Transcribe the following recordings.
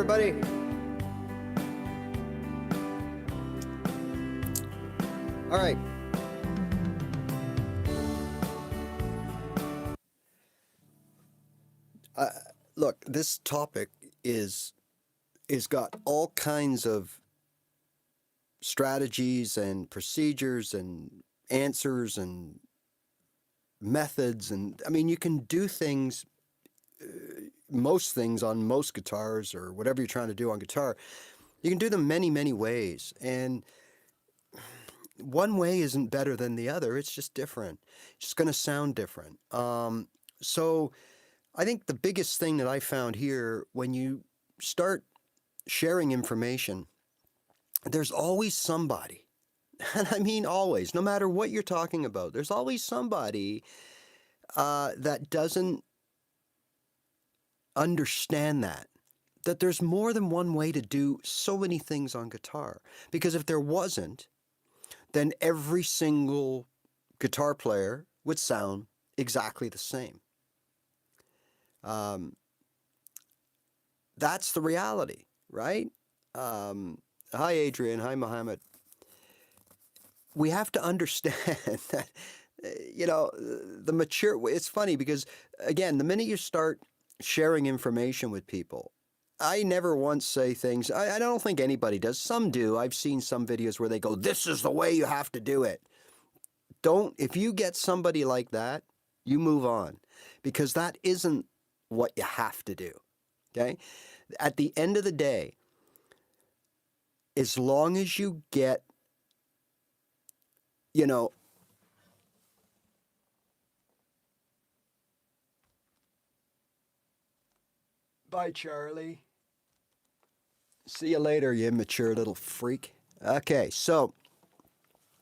everybody. All right. Look, this topic is got all kinds of strategies and procedures and answers and methods, and I mean, you can do things, most things on most guitars or whatever you're trying to do on guitar. You can do them many ways, and one way isn't better than the other. It's just different. It's just going to sound different. So I think the biggest thing that I found here, when you start sharing information, there's always somebody, and I mean always, no matter what you're talking about, there's always somebody that doesn't understand that there's more than one way to do so many things on guitar. Because if there wasn't, then every single guitar player would sound exactly the same. That's the reality, right? Hi, Adrian. Hi, Mohammed. We have to understand that, it's funny because, again, the minute you start sharing information with people, I never once say things, I don't think anybody does. Some do. I've seen some videos where they go, this is the way you have to do it. If you get somebody like that, you move on, because that isn't what you have to do, okay? At the end of the day, as long as you get, bye, Charlie. See you later, you immature little freak. Okay, so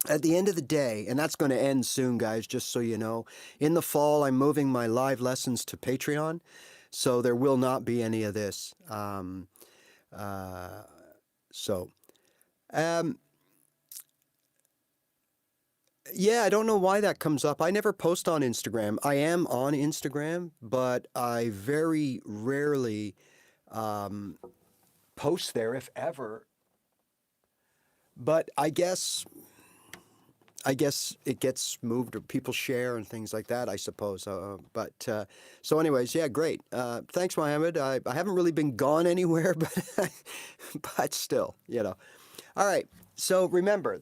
at the end of the day, and that's going to end soon, guys, just so you know, in the fall, I'm moving my live lessons to Patreon, so there will not be any of this. Yeah, I don't know why that comes up. I never post on Instagram. I am on Instagram, but I very rarely post there, if ever. But I guess it gets moved, or people share and things like that, I suppose. So anyways, yeah, great. Thanks, Mohammed. I haven't really been gone anywhere, but still, All right. So remember,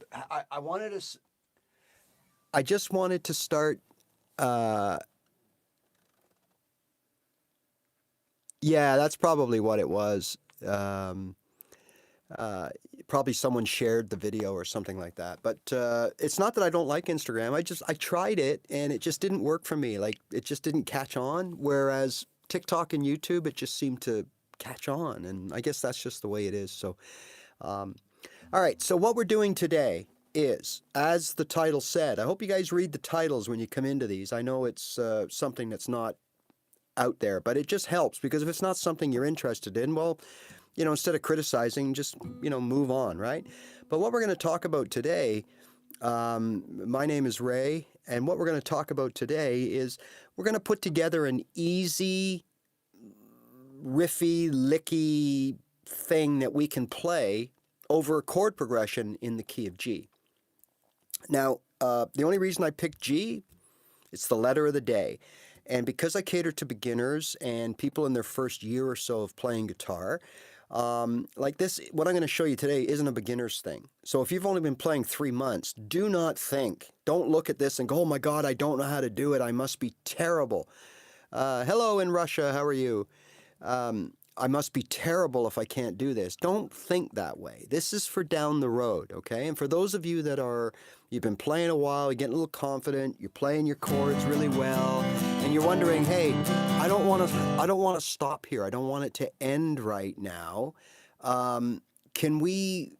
I just wanted to start. Yeah, that's probably what it was. Probably someone shared the video or something like that. But it's not that I don't like Instagram. I tried it and it just didn't work for me. Like, it just didn't catch on. Whereas TikTok and YouTube, it just seemed to catch on. And I guess that's just the way it is. So, all right. So what we're doing today is, as the title said, I hope you guys read the titles when you come into these. I know it's something that's not out there, but it just helps, because if it's not something you're interested in, well, instead of criticizing, just, move on, right? But what we're going to talk about today, my name is Ray, and what we're going to talk about today is we're going to put together an easy, riffy, licky thing that we can play over a chord progression in the key of G. Now, the only reason I picked G, it's the letter of the day. And because I cater to beginners and people in their first year or so of playing guitar, like this, what I'm going to show you today isn't a beginner's thing. So if you've only been playing 3 months, don't look at this and go, oh my God, I don't know how to do it. I must be terrible. Hello in Russia, how are you? I must be terrible if I can't do this. Don't think that way. This is for down the road, okay? And for those of you that you've been playing a while, you're getting a little confident, you're playing your chords really well, and you're wondering, hey, I don't want to stop here. I don't want it to end right now. Can we,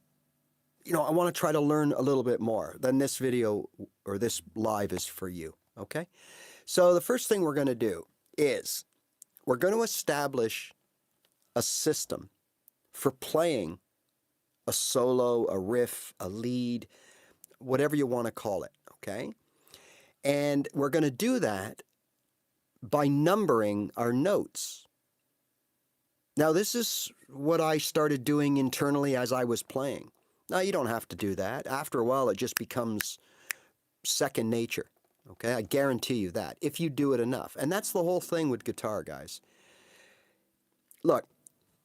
I want to try to learn a little bit more. Then this video or this live is for you, okay? So the first thing we're going to do is we're going to establish a system for playing a solo, a riff, a lead, whatever you want to call it, okay? And we're going to do that by numbering our notes. Now, this is what I started doing internally as I was playing. Now, you don't have to do that. After a while, it just becomes second nature. Okay, I guarantee you that if you do it enough. And that's the whole thing with guitar, guys. Look,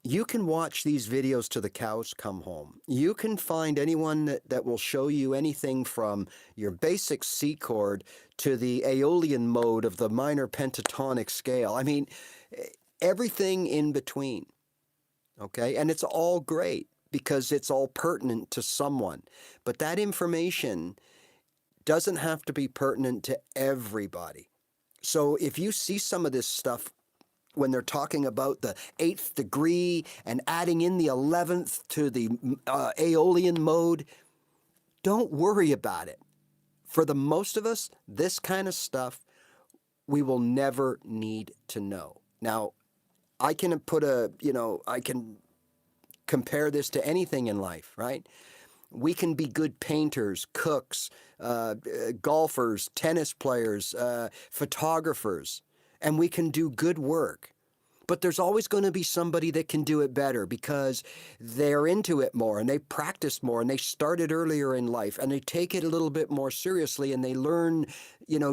you can watch these videos to the cows come home. You can find anyone that will show you anything from your basic C chord to the Aeolian mode of the minor pentatonic scale. I mean, everything in between. Okay, and it's all great because it's all pertinent to someone. But that information doesn't have to be pertinent to everybody. So if you see some of this stuff when they're talking about the 8th degree and adding in the 11th to the Aeolian mode, don't worry about it. For the most of us, this kind of stuff we will never need to know. Now, I can I can compare this to anything in life, right? We can be good painters, cooks, golfers, tennis players, photographers, and we can do good work. But there's always going to be somebody that can do it better because they're into it more and they practice more and they started earlier in life and they take it a little bit more seriously and they learn,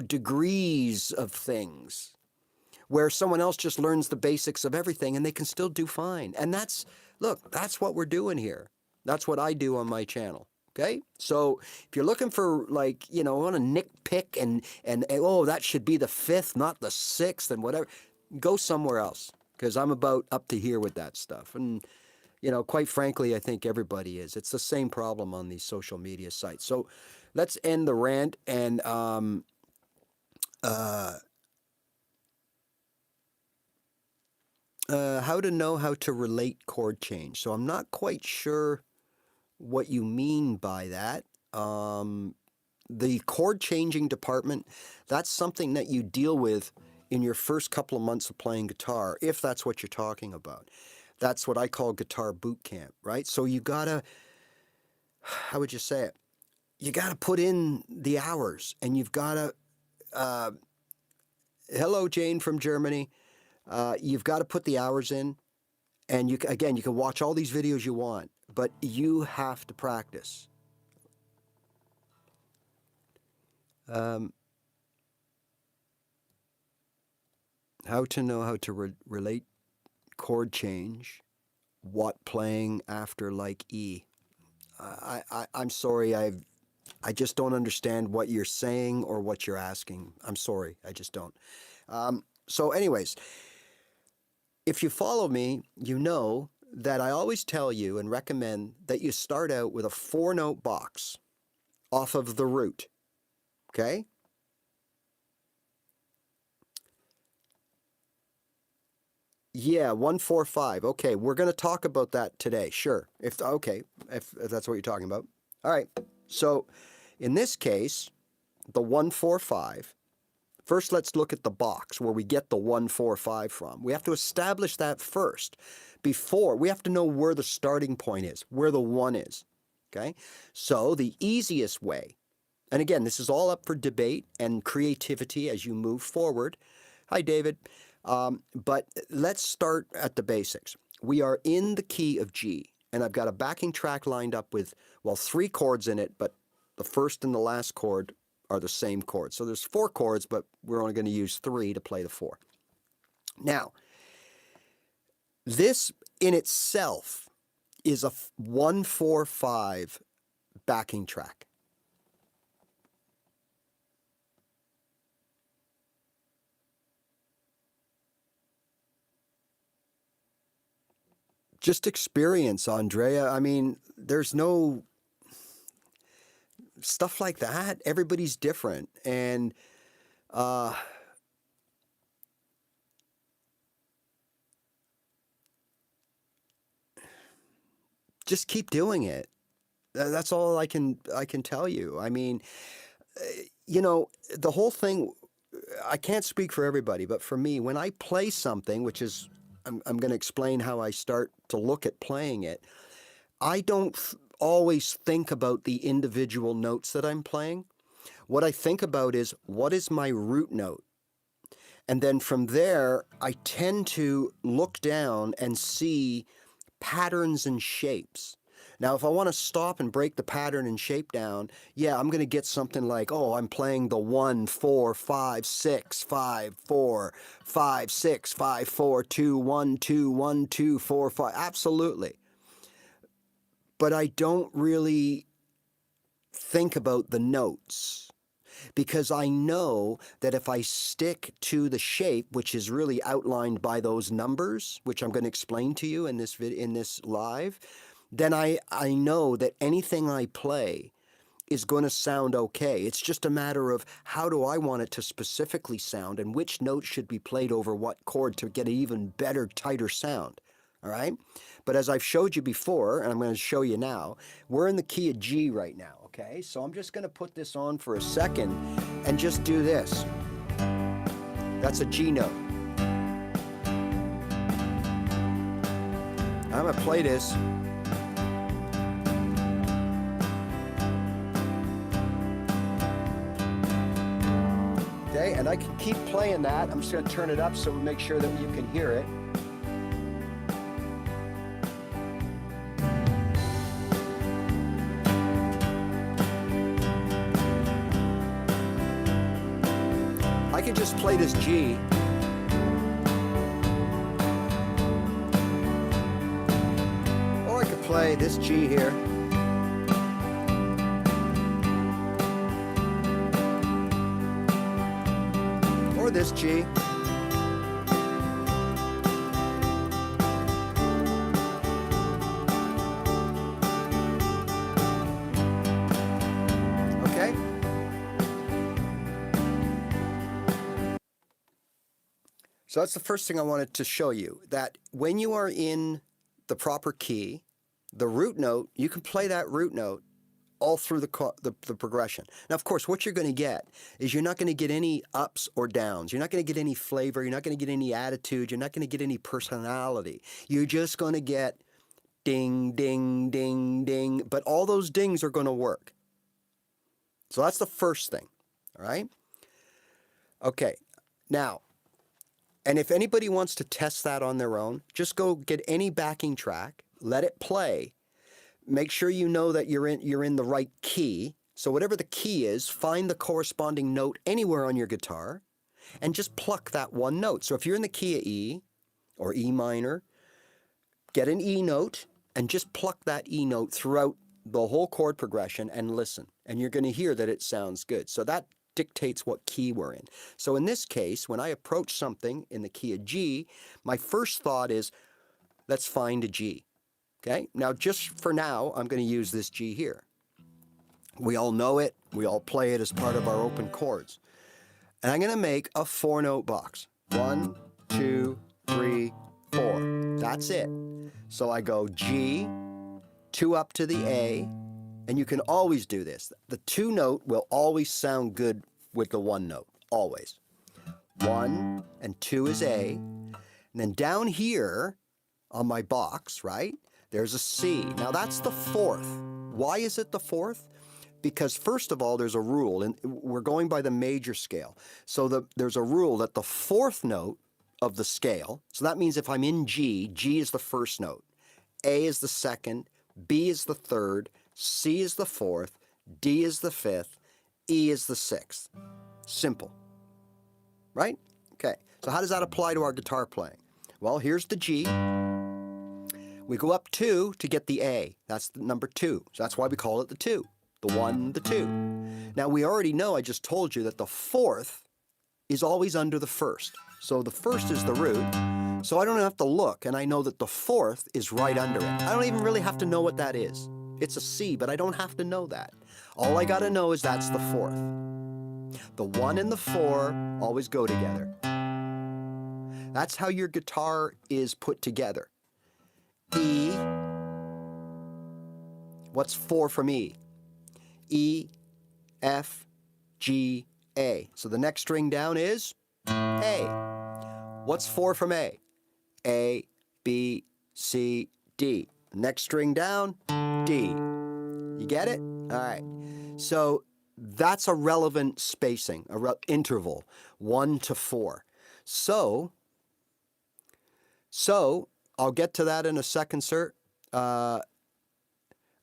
degrees of things where someone else just learns the basics of everything and they can still do fine. And that's what we're doing here. That's what I do on my channel. Okay? So if you're looking for want to nitpick and oh, that should be the 5th, not the 6th and whatever, go somewhere else because I'm about up to here with that stuff. And, quite frankly, I think everybody is. It's the same problem on these social media sites. So let's end the rant and how to know how to relate chord change. So I'm not quite sure what you mean by that. The chord changing department, that's something that you deal with in your first couple of months of playing guitar, if that's what you're talking about. That's what I call guitar boot camp, right? So you gotta, how would you say it? You gotta put in the hours and you've gotta, hello, Jane from Germany. You've got to put the hours in, and you can watch all these videos you want, but you have to practice. How to know how to relate chord change, what playing after like E. I'm sorry, I just don't understand what you're saying or what you're asking. I'm sorry, I just don't. So anyways, if you follow me, you know that I always tell you and recommend that you start out with a 4-note box off of the root, okay? Yeah, 1-4-5. Okay, we're going to talk about that today. Sure. If that's what you're talking about. All right. So, in this case, the 1-4-5. First, let's look at the box where we get the 1-4-5 from. We have to establish that first. Before, we have to know where the starting point is, where the 1 is. Okay? So, the easiest way, and again, this is all up for debate and creativity as you move forward. Hi, David. But let's start at the basics. We are in the key of G, and I've got a backing track lined up with, 3 chords in it, but the first and the last chord are the same chord. So there's 4 chords, but we're only going to use 3 to play the 4. Now, this in itself is a 1-4-5 backing track. Just experience, Andrea. I mean, there's no stuff like that. Everybody's different. And just keep doing it. That's all I can tell you. I mean, the whole thing, I can't speak for everybody, but for me, when I play something, which is, I'm going to explain how I start to look at playing it, I don't always think about the individual notes that I'm playing. What I think about is, what is my root note? And then from there, I tend to look down and see patterns and shapes. Now, if I want to stop and break the pattern and shape down, yeah, I'm going to get something like, oh, I'm playing the 1, 4, 5, 6, 5, 4, 5, 6, 5, 4, 2, 1, 2, 1, 2, 4, 5. Absolutely. But I don't really think about the notes, because I know that if I stick to the shape, which is really outlined by those numbers, which I'm going to explain to you in this live, then I know that anything I play is going to sound okay. It's just a matter of how do I want it to specifically sound and which notes should be played over what chord to get an even better, tighter sound. All right? But as I've showed you before, and I'm going to show you now, we're in the key of G right now, okay? So I'm just going to put this on for a second and just do this. That's a G note. I'm going to play this. Okay, and I can keep playing that. I'm just going to turn it up so we make sure that you can hear it. I can just play this G. Or I could play this G here. Or this G. Okay? So that's the first thing I wanted to show you, that when you are in the proper key, the root note, you can play that root note all through the progression. Now, of course, what you're going to get is you're not going to get any ups or downs. You're not going to get any flavor. You're not going to get any attitude. You're not going to get any personality. You're just going to get ding, ding, ding, ding. But all those dings are going to work. So that's the first thing, all right? Okay, now, and if anybody wants to test that on their own, just go get any backing track, let it play. Make sure you know that you're in the right key. So whatever the key is, find the corresponding note anywhere on your guitar and just pluck that one note. So if you're in the key of E or E minor, get an E note and just pluck that E note throughout the whole chord progression and listen. And you're going to hear that it sounds good. So that dictates what key we're in. So in this case, when I approach something in the key of G, my first thought is, let's find a G. Okay, now just for now, I'm going to use this G here. We all know it. We all play it as part of our open chords. And I'm going to make a 4-note box. 1, 2, 3, 4. That's it. So I go G, 2 up to the A, and you can always do this. The 2 note will always sound good with the 1 note, always. 1 and 2 is A. And then down here on my box, right? There's a C. Now that's the 4th. Why is it the 4th? Because first of all, there's a rule, and we're going by the major scale. So there's a rule that the 4th note of the scale, so that means if I'm in G, G is the 1st note, A is the 2nd, B is the 3rd, C is the 4th, D is the 5th, E is the 6th. Simple. Right? Okay. So how does that apply to our guitar playing? Well, here's the G. We go up 2 to get the A. That's the number 2. So that's why we call it the 2. The 1, the 2. Now we already know, I just told you, that the 4th is always under the 1st. So the 1st is the root. So I don't have to look, and I know that the 4th is right under it. I don't even really have to know what that is. It's a C, but I don't have to know that. All I got to know is that's the 4th. The 1 and the 4 always go together. That's how your guitar is put together. E. What's 4 from E? E, F, G, A. So the next string down is A. What's 4 from A? A, B, C, D. Next string down, D. You get it? All right. So that's a relevant spacing, interval, 1 to 4. So I'll get to that in a second, sir. All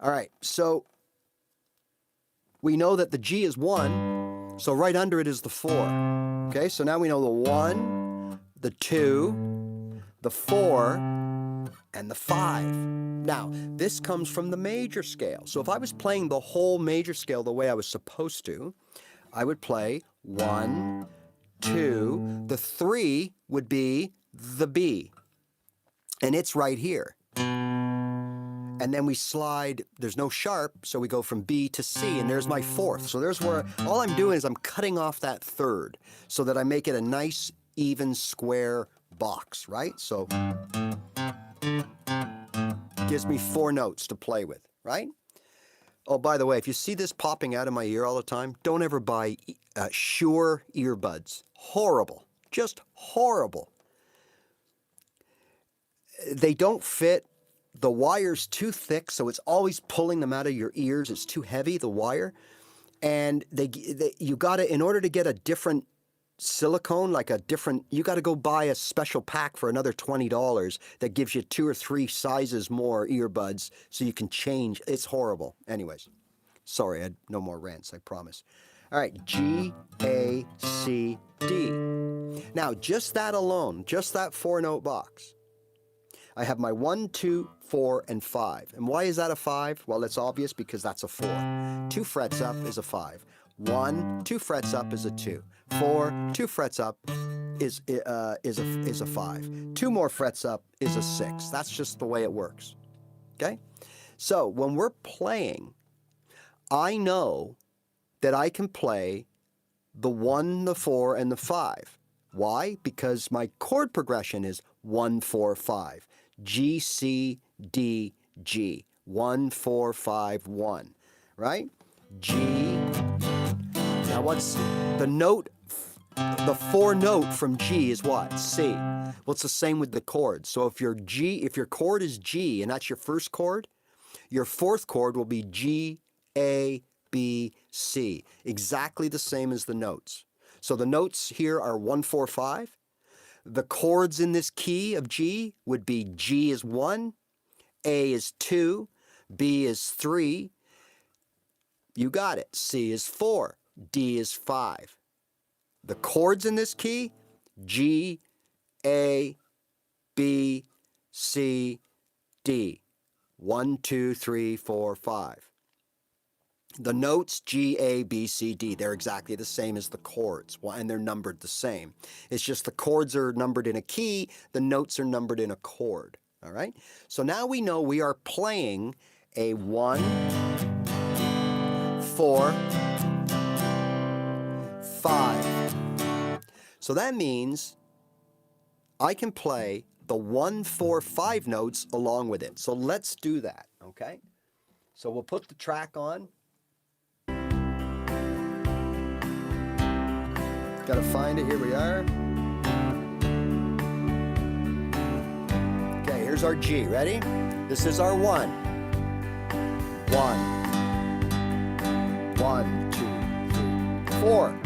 right, so we know that the G is 1, so right under it is the 4. Okay, so now we know the 1, the 2, the 4, and the 5. Now, this comes from the major scale. So if I was playing the whole major scale the way I was supposed to, I would play 1, 2, the 3 would be the B, and it's right here. And then we slide, there's no sharp, so we go from B to C, and there's my 4th. So there's where, all I'm doing is I'm cutting off that 3rd so that I make it a nice, even, square box, right? So gives me 4 notes to play with, right? Oh, by the way, if you see this popping out of my ear all the time, don't ever buy Shure earbuds. Horrible, just horrible. They don't fit. The wire's too thick, so it's always pulling them out of your ears. It's too heavy, the wire. And you gotta, in order to get a different silicone, like a different, you gotta go buy a special pack for another $20 that gives you 2 or 3 sizes more earbuds so you can change. It's horrible. Anyways, sorry, I had no more rants, I promise. All right, G, A, C, D. Now, just that alone, just that 4-note box, I have my 1, 2, 4, and 5. And why is that a 5? Well, it's obvious because that's a 4. 2 frets up is a 5. 1, 2 frets up is a 2. 4, 2 frets up is a 5. 2 more frets up is a 6. That's just the way it works. Okay? So when we're playing, I know that I can play the 1, the 4, and the 5. Why? Because my chord progression is 1, 4, 5. G, C, D, G. 1, 4, 5, 1. Right? G. Now what's the note? The 4 note from G is what? C. Well, it's the same with the chords. So if your chord is G and that's your first chord, your 4th chord will be G, A, B, C. Exactly the same as the notes. So the notes here are 1, 4, 5. The chords in this key of G would be G is 1, A is 2, B is 3. You got it. C is 4, D is 5. The chords in this key, G, A, B, C, D. 1, 2, 3, 4, 5. The notes, G, A, B, C, D, they're exactly the same as the chords, and they're numbered the same. It's just the chords are numbered in a key, the notes are numbered in a chord, all right? So now we know we are playing a 1, 4, 5. So that means I can play the 1, 4, 5 notes along with it. So let's do that, okay? So we'll put the track on. Gotta find it, here we are. Okay, here's our G, ready? This is our 1. 1, 1, 2, 3, 4.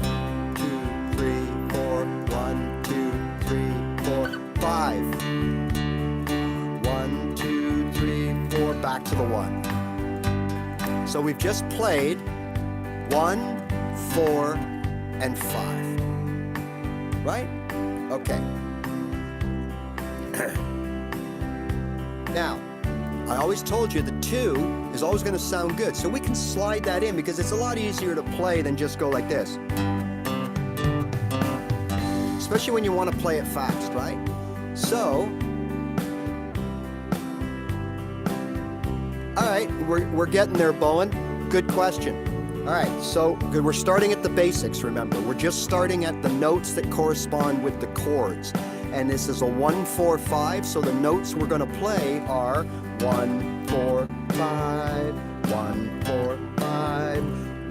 2, 3, 4, 1, 2, 3, 4, 5. 1, 2, 3, 4, back to the 1. So we've just played 1, 4, and 5. Right? Okay. Now, I always told you the 2 is always going to sound good. So we can slide that in because it's a lot easier to play than just go like this. Especially when you want to play it fast, right? So, all right, we're getting there, Bowen. Good question. All right, so good. We're starting at the basics, remember. We're just starting at the notes that correspond with the chords. And this is a 1, 4, 5, so the notes we're going to play are 1, 4, 5, 1, 4, 5,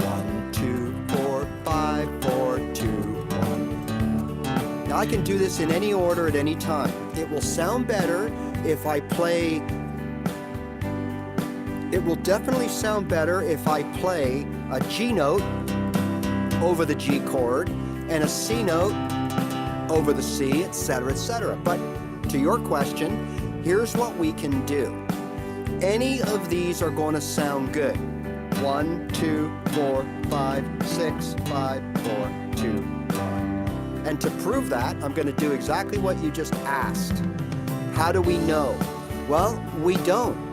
1, 2, 4, 5, 4, 2, 1. Now I can do this in any order at any time. It will sound better if I play. It will definitely sound better if I play a G note over the G chord and a C note over the C, etc., etc. But to your question, here's what we can do. Any of these are going to sound good. 1, 2, 4, 5, 6, 5, 4, 2, 1. And to prove that, I'm going to do exactly what you just asked. How do we know? Well, we don't.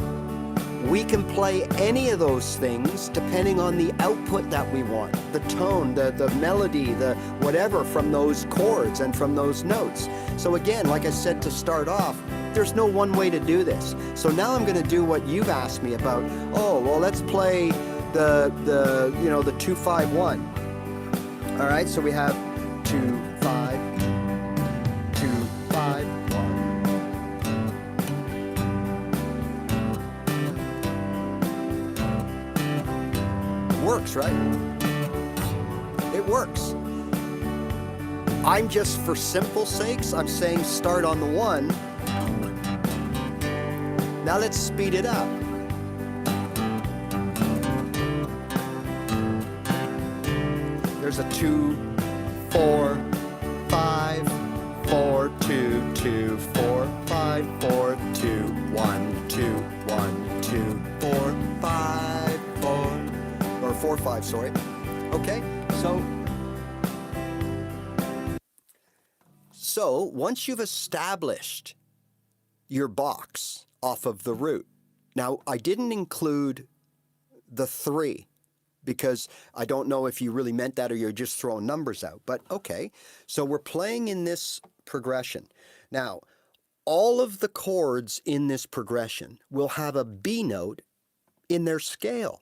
We can play any of those things depending on the output that we want, the tone, the melody, the whatever from those chords and from those notes. So again, like I said to start off, there's no one way to do this. So now I'm going to do what you've asked me about. Oh, well, let's play the 2-5-1. All right, so we have 2, 5, 2, 5, 1. Works, right? It works. I'm just, for simple sakes, I'm saying start on the 1. Now let's speed it up. There's a 2, 4, 5, 4, 2, 2, 4, 5, 4, 2, 1, 2, 1, 2, 4, 5, 4, or 4, 5, sorry. Okay, so once you've established your box off of the root, now I didn't include the 3 because I don't know if you really meant that or you're just throwing numbers out, but okay. So we're playing in this progression. Now, all of the chords in this progression will have a B note in their scale,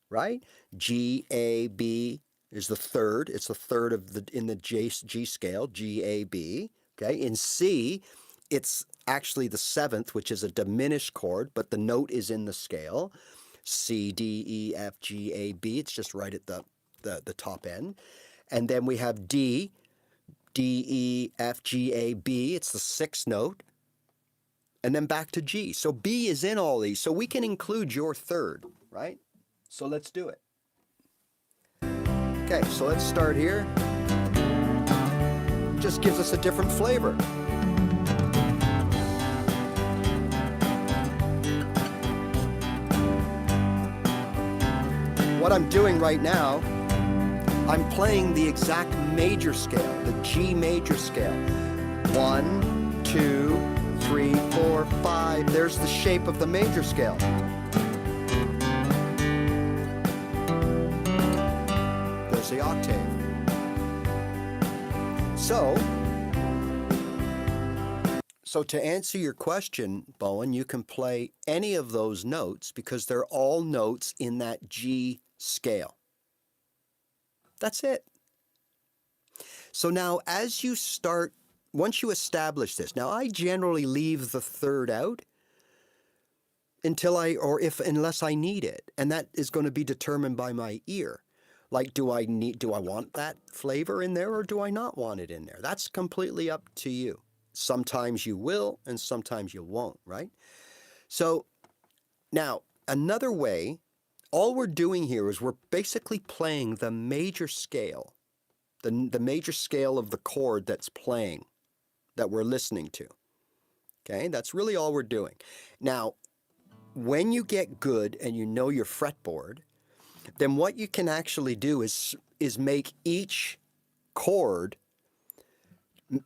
right? G, A, B is the third. It's the third in the G scale, G, A, B. Okay, in C, it's actually the 7th, which is a diminished chord, but the note is in the scale. C, D, E, F, G, A, B. It's just right at the top end. And then we have D, D, E, F, G, A, B. It's the 6th note. And then back to G. So B is in all these. So we can include your 3rd, right? So let's do it. Okay, so let's start here. Just gives us a different flavor. What I'm doing right now, I'm playing the exact major scale, the G major scale. 1, 2, 3, 4, 5. There's the shape of the major scale. There's the octave. So to answer your question, Bowen, you can play any of those notes because they're all notes in that G scale. That's it. So now as you start, once you establish this, now I generally leave the 3rd out unless I need it, and that is going to be determined by my ear. Like, do I want that flavor in there or do I not want it in there? That's completely up to you. Sometimes you will and sometimes you won't, right? So now another way, all we're doing here is we're basically playing the major scale, the major scale of the chord that's playing, that we're listening to. Okay, that's really all we're doing. Now, when you get good and you know your fretboard, then what you can actually do is make each chord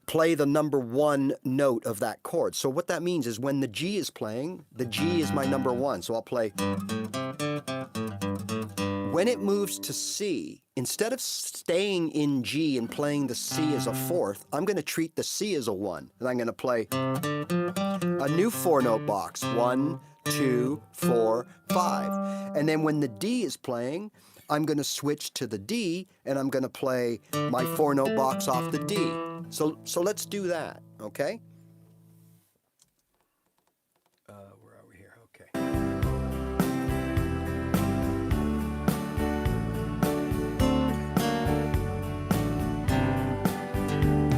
play the number 1 note of that chord. So what that means is when the G is playing, the G is my number 1. So I'll play. When it moves to C, instead of staying in G and playing the C as a 4th, I'm going to treat the C as a 1. And I'm going to play a new 4-note box. 1, 2, 4, 5. And then when the D is playing, I'm going to switch to the D and I'm going to play my 4-note box off the D. So let's do that, okay? Where are we here? Okay.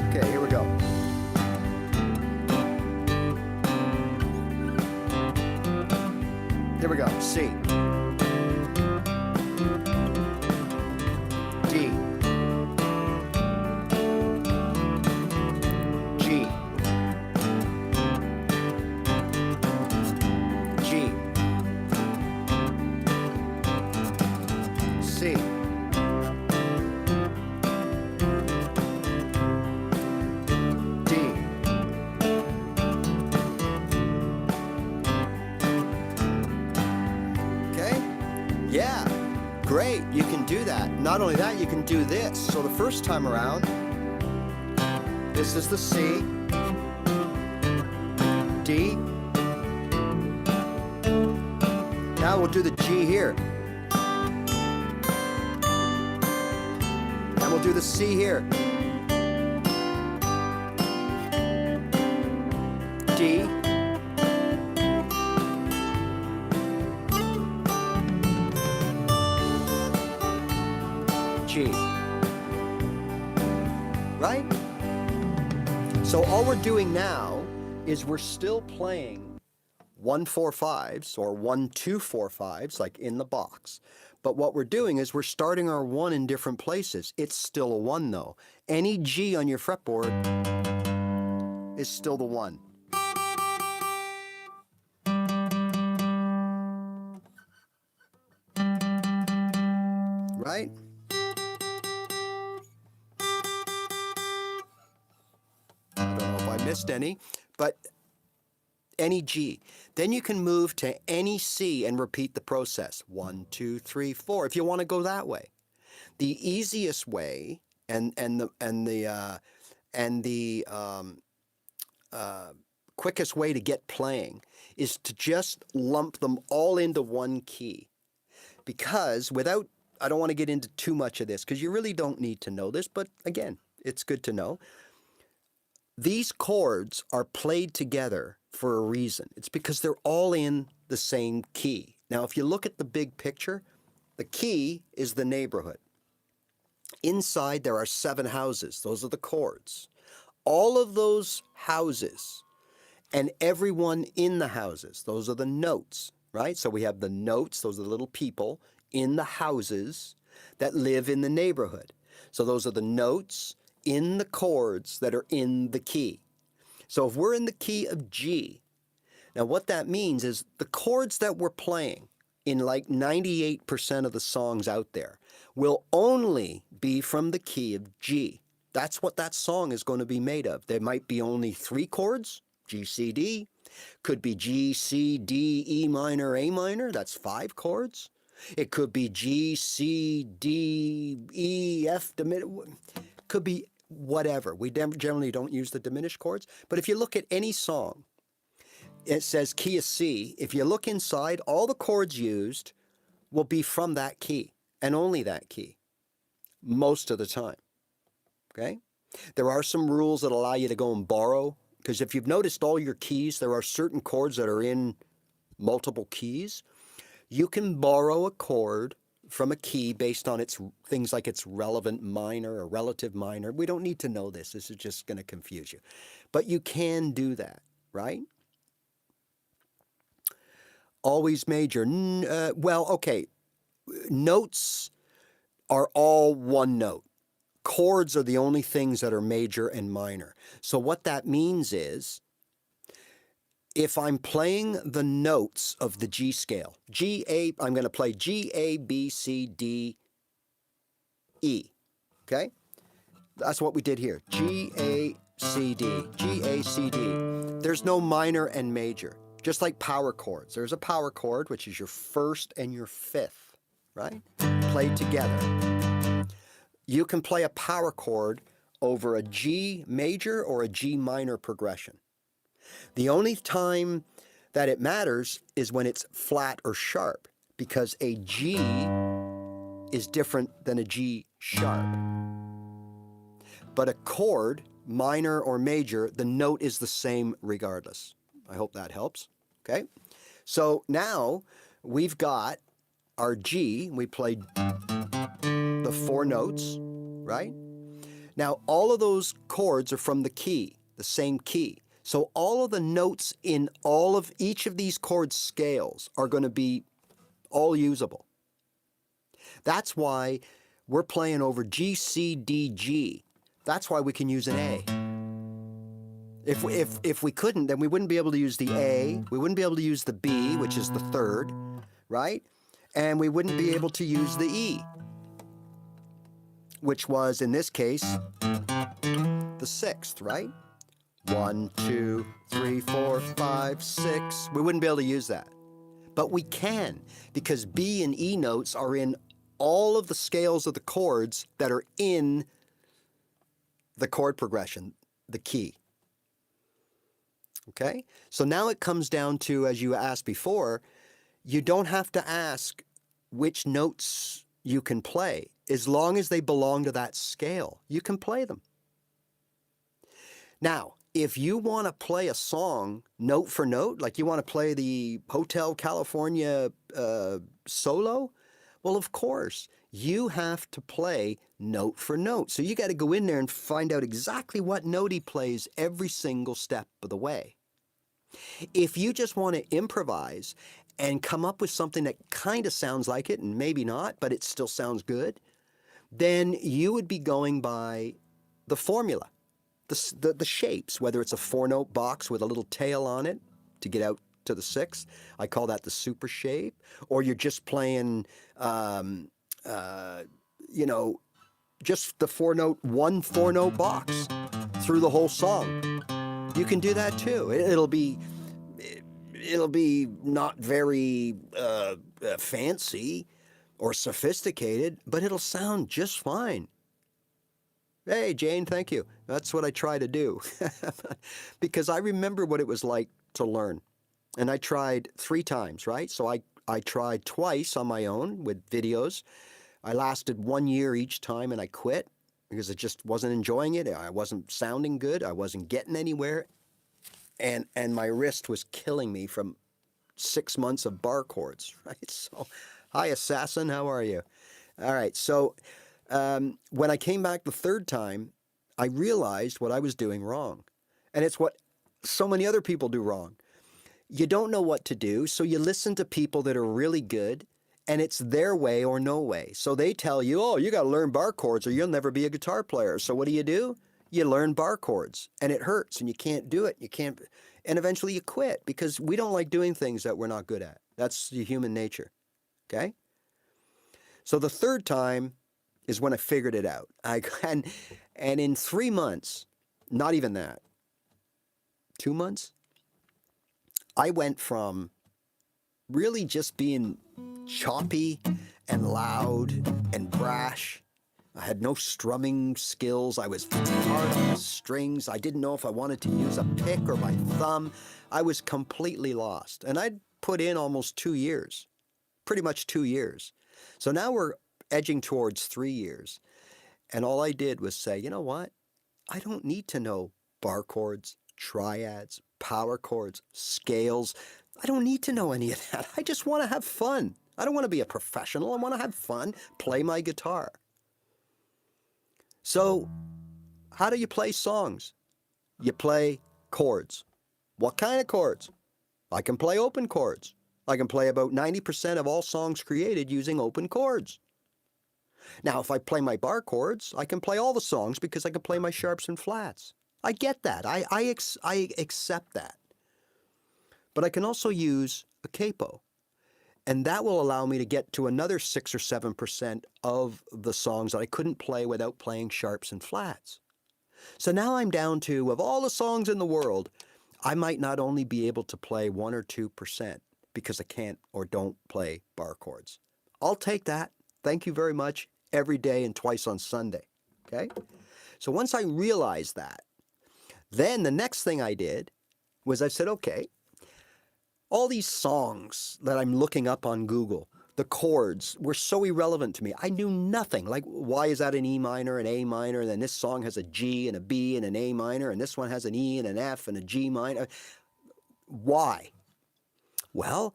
Okay, here we go. Here we go. C. D. C. D. Okay? Yeah, great, you can do that. Not only that, you can do this. So the first time around, this is the C, D. Now we'll do the G here. And we'll do the C here. D. G. Right? So all we're doing now is we're still playing 1-4-5s or 1-2-4-5s like in the box. But what we're doing is we're starting our 1 in different places. It's still a 1 though. Any G on your fretboard is still the 1. Right? I don't know if I missed any, but any G. Then you can move to any C and repeat the process. 1, 2, 3, 4. If you want to go that way. The easiest way and the quickest way to get playing is to just lump them all into one key. Because without, I don't want to get into too much of this because you really don't need to know this, but again, it's good to know. These chords are played together for a reason. It's because they're all in the same key. Now, if you look at the big picture, the key is the neighborhood. Inside, there are 7 houses. Those are the chords. All of those houses and everyone in the houses, those are the notes, right? So we have the notes, those are the little people in the houses that live in the neighborhood. So those are the notes in the chords that are in the key. So if we're in the key of G, now what that means is the chords that we're playing in like 98% of the songs out there will only be from the key of G. That's what that song is going to be made of. There might be only 3 chords, G, C, D. Could be G, C, D, E minor, A minor. That's 5 chords. It could be G, C, D, E, F diminished. Could be whatever. We generally don't use the diminished chords. But if you look at any song, it says key of C. If you look inside, all the chords used will be from that key and only that key most of the time. Okay? There are some rules that allow you to go and borrow, because if you've noticed all your keys, there are certain chords that are in multiple keys. You can borrow a chord from a key based on its things like its relevant minor or relative minor. We don't need to know this. This is just going to confuse you. But you can do that, right? Always major. Well, okay. Notes are all one note. Chords are the only things that are major and minor. So what that means is, if I'm playing the notes of the G scale, I'm going to play G, A, B, C, D, E. Okay? That's what we did here. G, A, C, D. G, A, C, D. There's no minor and major. Just like power chords. There's a power chord, which is your 1st and your 5th, right? Played together. You can play a power chord over a G major or a G minor progression. The only time that it matters is when it's flat or sharp, because a G is different than a G sharp. But a chord, minor or major, the note is the same regardless. I hope that helps. Okay? So now we've got our G. We played the 4 notes, right? Now all of those chords are from the key, the same key. So all of the notes in all of each of these chord scales are going to be all usable. That's why we're playing over G, C, D, G. That's why we can use an A. If we couldn't, then we wouldn't be able to use the A. We wouldn't be able to use the B, which is the 3rd, right? And we wouldn't be able to use the E. which was, in this case, the sixth, right? 1, 2, 3, 4, 5, 6. We wouldn't be able to use that. But we can, because B and E notes are in all of the scales of the chords that are in the chord progression, the key. Okay? So now it comes down to, as you asked before, you don't have to ask which notes you can play. As long as they belong to that scale, you can play them. Now, if you want to play a song note for note, like you want to play the Hotel California solo, well, of course, you have to play note for note. So you got to go in there and find out exactly what note he plays every single step of the way. If you just want to improvise and come up with something that kind of sounds like it, and maybe not, but it still sounds good, then you would be going by the formula, the shapes, whether it's a 4-note box with a little tail on it to get out to the 6th. I call that the super shape. Or you're just playing, just the 4-note, one 4-note box through the whole song. You can do that too. It'll be not very fancy or sophisticated, but it'll sound just fine. Hey, Jane, thank you. That's what I try to do. Because I remember what it was like to learn. And I tried 3 times, right? So I tried twice on my own with videos. I lasted 1 year each time and I quit because I just wasn't enjoying it. I wasn't sounding good. I wasn't getting anywhere. And my wrist was killing me from 6 months of bar chords, right? So, hi, Assassin, how are you? All right, so when I came back the 3rd time, I realized what I was doing wrong. And it's what so many other people do wrong. You don't know what to do, so you listen to people that are really good, and it's their way or no way. So they tell you, oh, you got to learn bar chords or you'll never be a guitar player. So what do? You learn bar chords, and it hurts, and you can't do it. You can't, and eventually you quit because we don't like doing things that we're not good at. That's the human nature, okay? So the 3rd time is when I figured it out. And in 3 months, not even that, 2 months, I went from really just being choppy and loud and brash. I had no strumming skills. I was hard on the strings. I didn't know if I wanted to use a pick or my thumb. I was completely lost. And I'd put in almost 2 years, pretty much 2 years. So now we're edging towards 3 years. And all I did was say, you know what? I don't need to know bar chords, triads, power chords, scales. I don't need to know any of that. I just want to have fun. I don't want to be a professional. I want to have fun, play my guitar. So how do you play songs? You play chords. What kind of chords? I can play open chords. I can play about 90% of all songs created using open chords. Now, if I play my bar chords, I can play all the songs because I can play my sharps and flats. I get that. I accept that. But I can also use a capo. And that will allow me to get to another 6 or 7% of the songs that I couldn't play without playing sharps and flats. So now I'm down to, of all the songs in the world, I might not only be able to play 1 or 2% because I can't or don't play bar chords. I'll take that. Thank you very much. Every day and twice on Sunday. Okay? So once I realized that, then the next thing I did was I said, okay, all these songs that I'm looking up on Google, the chords were so irrelevant to me. I knew nothing. Like, why is that an E minor, an A minor, and then this song has a G and a B and an A minor, and this one has an E and an F and a G minor? Why? Well,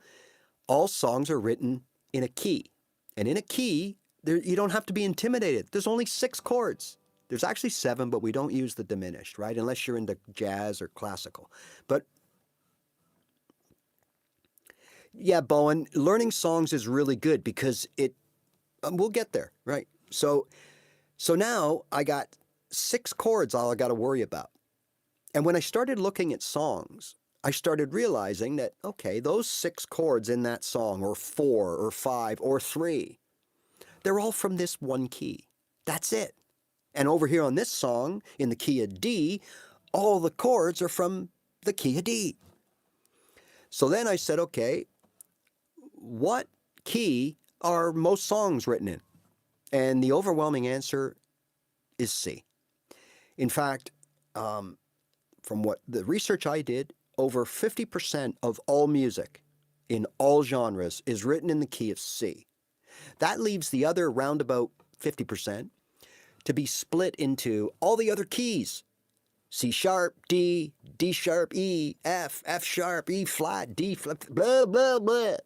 all songs are written in a key. And in a key, you don't have to be intimidated. There's only 6 chords. There's actually 7, but we don't use the diminished, right? Unless you're into jazz or classical. But yeah, Bowen, learning songs is really good because we'll get there, right? So now I got 6 chords all I got to worry about. And when I started looking at songs, I started realizing that, okay, those 6 chords in that song, or 4 or 5 or 3, they're all from this one key. That's it. And over here on this song, in the key of D, all the chords are from the key of D. So then I said, okay, what key are most songs written in? And the overwhelming answer is C. In fact, from what the research I did, over 50% of all music in all genres is written in the key of C. That leaves the other roundabout 50% to be split into all the other keys. C sharp, D, D sharp, E, F, F sharp, E flat, D flat, blah, blah, blah.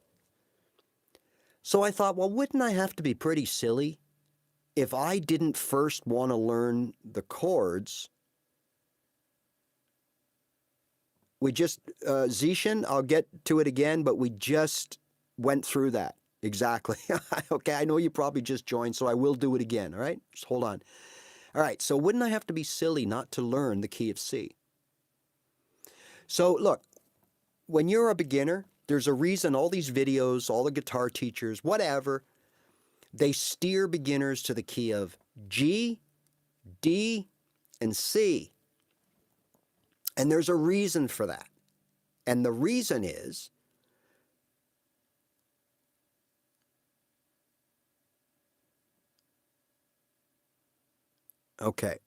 So I thought, well, wouldn't I have to be pretty silly if I didn't first want to learn the chords? We just, Zishan, I'll get to it again, but we just went through that. Exactly. Okay, I know you probably just joined, so I will do it again, all right? Just hold on. All right, so wouldn't I have to be silly not to learn the key of C? So look, when you're a beginner, there's a reason all these videos, all the guitar teachers, whatever, they steer beginners to the key of G, D, and C. And there's a reason for that. And the reason is, okay,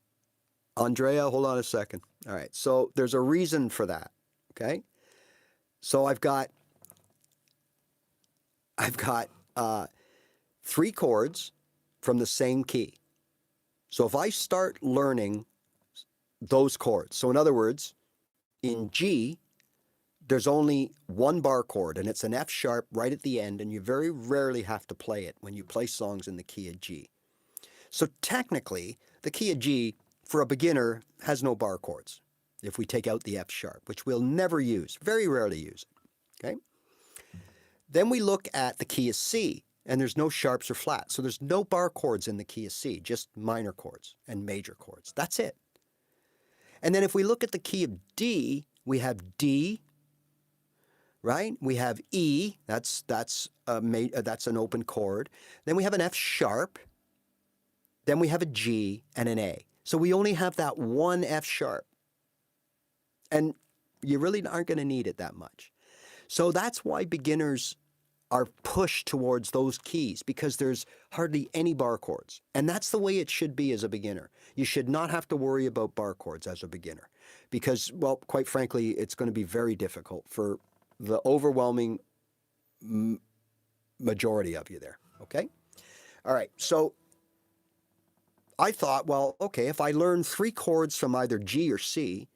Andrea, hold on a second. All right, so there's a reason for that, okay? So I've got 3 chords from the same key. So if I start learning those chords, so in other words, in G, there's only one bar chord, and it's an F sharp right at the end, and you very rarely have to play it when you play songs in the key of G. So technically, the key of G, for a beginner, has no bar chords, if we take out the F sharp, which we'll never use, very rarely use it, okay? Then we look at the key of C, and there's no sharps or flats, so there's no bar chords in the key of C, just minor chords and major chords. That's it. And then if we look at the key of D, we have D, right? We have E, that's an open chord. Then we have an F sharp. Then we have a G and an A. So we only have that one F sharp. And you really aren't going to need it that much. So that's why beginners are pushed towards those keys, because there's hardly any bar chords. And that's the way it should be as a beginner. You should not have to worry about bar chords as a beginner, because, well, quite frankly, it's going to be very difficult for the overwhelming majority of you there, okay? All right, so I thought, well, okay, if I learn 3 chords from either G or C,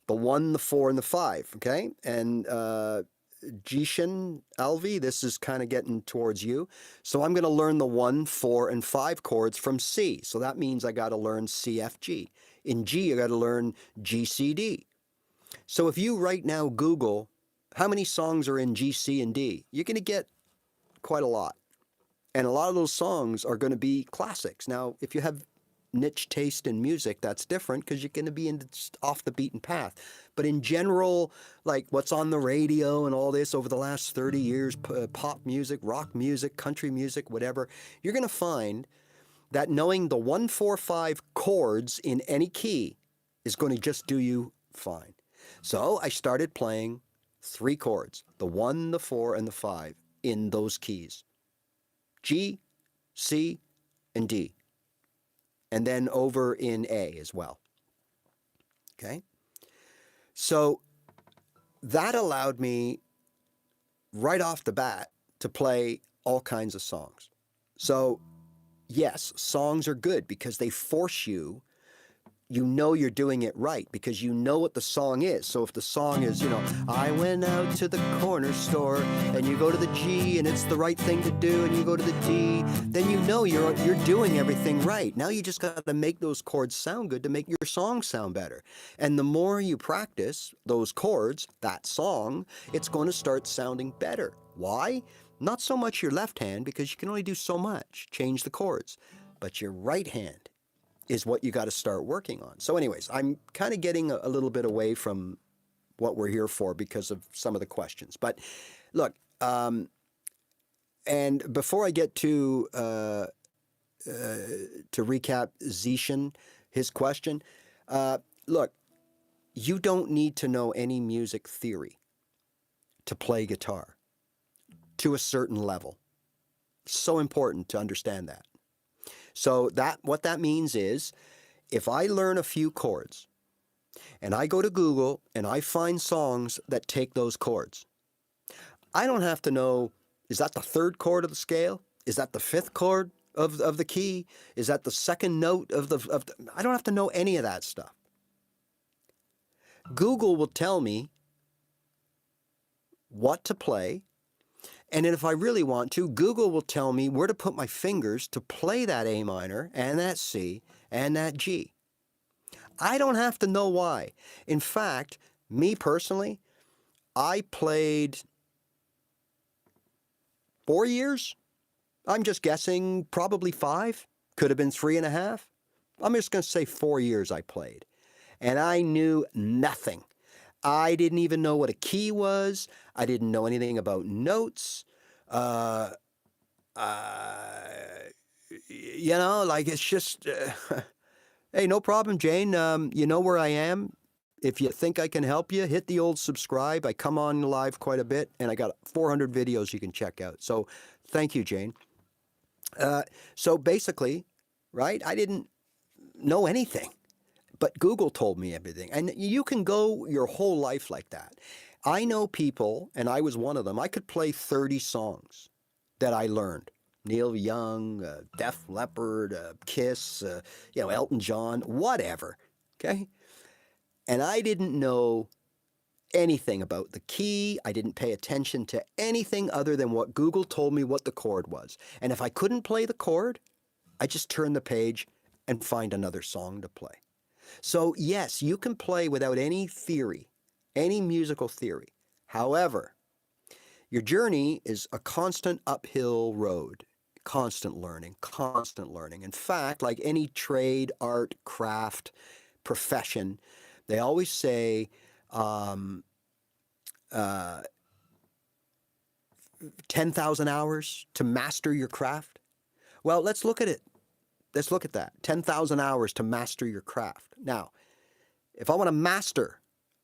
the 1, the 4, and the 5, okay? And Jishin, Alvi, this is kind of getting towards you. So I'm going to learn the 1, 4, and 5 chords from C. So that means I got to learn C, F, G. In G, I got to learn G, C, D. So if you right now Google how many songs are in G, C, and D, you're going to get quite a lot. And a lot of those songs are going to be classics. Now, if you have niche taste in music, that's different, because you're going to be off the beaten path. But in general, like what's on the radio and all this over the last 30 years, pop music, rock music, country music, whatever, you're going to find that knowing the 1, 4, 5 chords in any key is going to just do you fine. So I started playing 3 chords, the 1, the 4, and the 5 in those keys. G, C, and D. And then over in A as well. Okay? So that allowed me right off the bat to play all kinds of songs. So yes, songs are good because they force you, you know you're doing it right because you know what the song is. So if the song is, I went out to the corner store, and you go to the G and it's the right thing to do, and you go to the D, then you know you're doing everything right. Now you just got to make those chords sound good to make your song sound better. And the more you practice those chords, that song, it's going to start sounding better. Why? Not so much your left hand, because you can only do so much, change the chords, but your right hand is what you got to start working on. So anyways, I'm kind of getting a little bit away from what we're here for because of some of the questions. But look, and before I get to to recap Zishan, his question, look, you don't need to know any music theory to play guitar to a certain level. So important to understand that. So what that means is, if I learn a few chords and I go to Google and I find songs that take those chords, I don't have to know, is that the third chord of the scale? Is that the fifth chord of the key? Is that the second note of the I don't have to know any of that stuff. Google will tell me what to play, and then if I really want to, Google will tell me where to put my fingers to play that A minor and that C and that G. I don't have to know why. In fact, me personally, I played 4 years. I'm just guessing, probably 5. Could have been 3.5. I'm just going to say 4 years I played. And I knew nothing. I didn't even know what a key was. I didn't know anything about notes. You know, like, it's just, hey, no problem, Jane. You know where I am. If you think I can help you, hit the old subscribe. I come on live quite a bit, and I got 400 videos you can check out. So thank you, Jane. So basically, right, I didn't know anything, but Google told me everything. And you can go your whole life like that. I know people, and I was one of them, I could play 30 songs that I learned. Neil Young, Def Leppard, Kiss, Elton John, whatever, okay? And I didn't know anything about the key. I didn't pay attention to anything other than what Google told me what the chord was. And if I couldn't play the chord, I just turn the page and find another song to play. So yes, you can play without any theory, any musical theory. However, your journey is a constant uphill road, constant learning, constant learning. In fact, like any trade, art, craft, profession, they always say 10,000 hours to master your craft. Well, let's look at it. Let's look at that. 10,000 hours to master your craft. Now, if I want to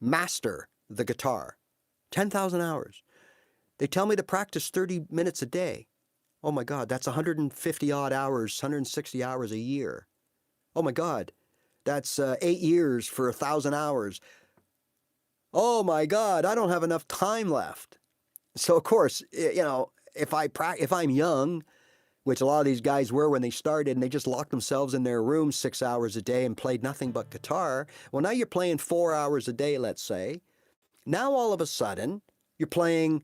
master the guitar, 10,000 hours. They tell me to practice 30 minutes a day. Oh my God, that's 150 odd hours, 160 hours a year. Oh my God, that's 8 years for 1,000 hours. Oh my God, I don't have enough time left. So of course, if I'm young, which a lot of these guys were when they started, and they just locked themselves in their room 6 hours a day and played nothing but guitar. Well, now you're playing 4 hours a day, let's say. Now all of a sudden, you're playing,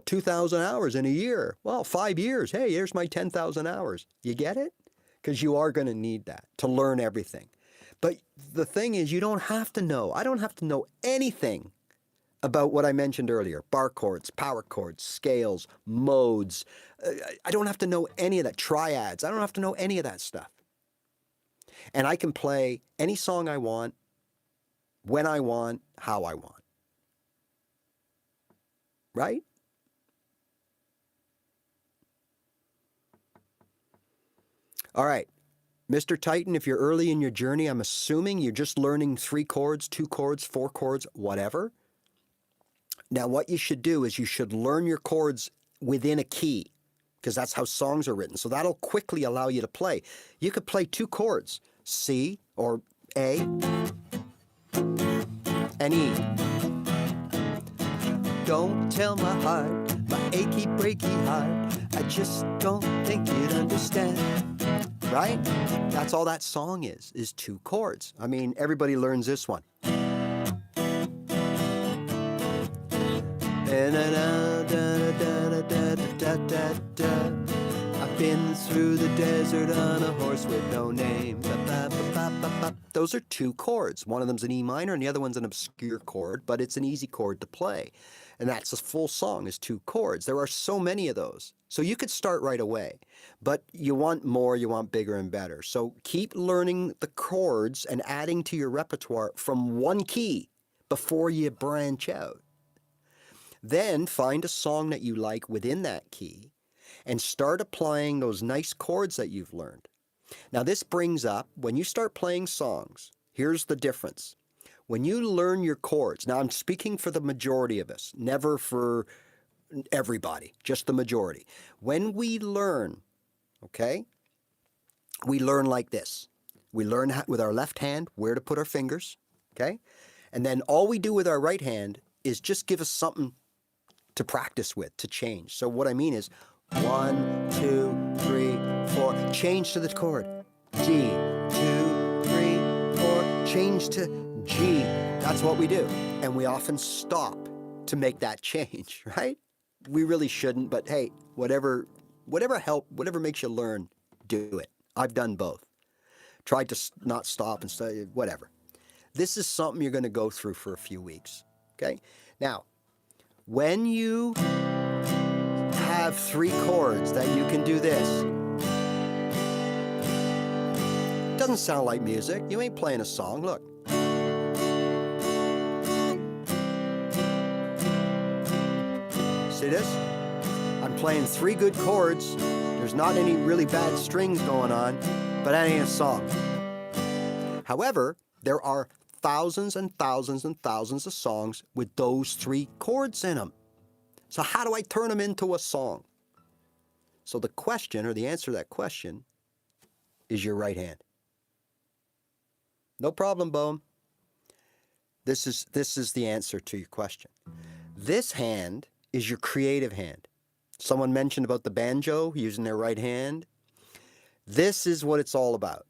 2,000 hours in a year. Well, 5 years. Hey, here's my 10,000 hours. You get it? Because you are going to need that to learn everything. But the thing is, you don't have to know. I don't have to know anything about what I mentioned earlier. Bar chords, power chords, scales, modes. I don't have to know any of that. Triads. I don't have to know any of that stuff. And I can play any song I want, when I want, how I want. Right? All right. Mr. Titan, if you're early in your journey, I'm assuming you're just learning 3 chords, 2 chords, 4 chords, whatever. Now, what you should do is you should learn your chords within a key, because that's how songs are written. So that'll quickly allow you to play. You could play 2 chords, C or A and E. Don't tell my heart, my achy breaky heart, I just don't think you'd understand. Right? That's all that song is 2 chords. I mean, everybody learns this one. I've been through the desert on a horse with no name. Those are 2 chords. One of them's an E minor and the other one's an obscure chord, but it's an easy chord to play. And that's a full song, is 2 chords. There are so many of those. So you could start right away, but you want more, you want bigger and better. So keep learning the chords and adding to your repertoire from one key before you branch out. Then find a song that you like within that key and start applying those nice chords that you've learned. Now this brings up, when you start playing songs, here's the difference. When you learn your chords, now I'm speaking for the majority of us, never for everybody, just the majority. When we learn, okay, we learn like this. We learn with our left hand where to put our fingers, okay? And then all we do with our right hand is just give us something to practice with, to change. So what I mean is 1, 2, 3, 4, change to the chord. G, 2, 3, 4, change to G. That's what we do. And we often stop to make that change, right? We really shouldn't, but hey, whatever makes you learn, do it. I've done both. Tried to not stop and study, whatever. This is something you're going to go through for a few weeks, okay? Now, when you have 3 chords that you can do this, it doesn't sound like music. You ain't playing a song. Look. See this? I'm playing 3 good chords. There's not any really bad strings going on, but that ain't a song. However, there are thousands and thousands and thousands of songs with those 3 chords in them. So how do I turn them into a song? So the question, or the answer to that question, is your right hand. No problem, Bohm. This is the answer to your question. This hand is your creative hand. Someone mentioned about the banjo using their right hand. This is what it's all about.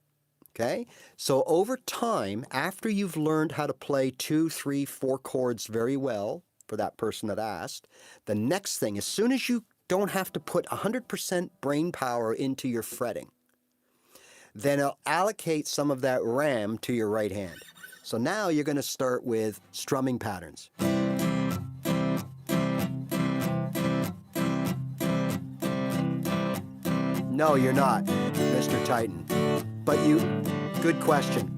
Okay? So over time, after you've learned how to play 2, 3, 4 chords very well, for that person that asked, the next thing, as soon as you don't have to put 100% brain power into your fretting, then it'll allocate some of that RAM to your right hand. So now you're going to start with strumming patterns. No, you're not, Mr. Titan. But good question.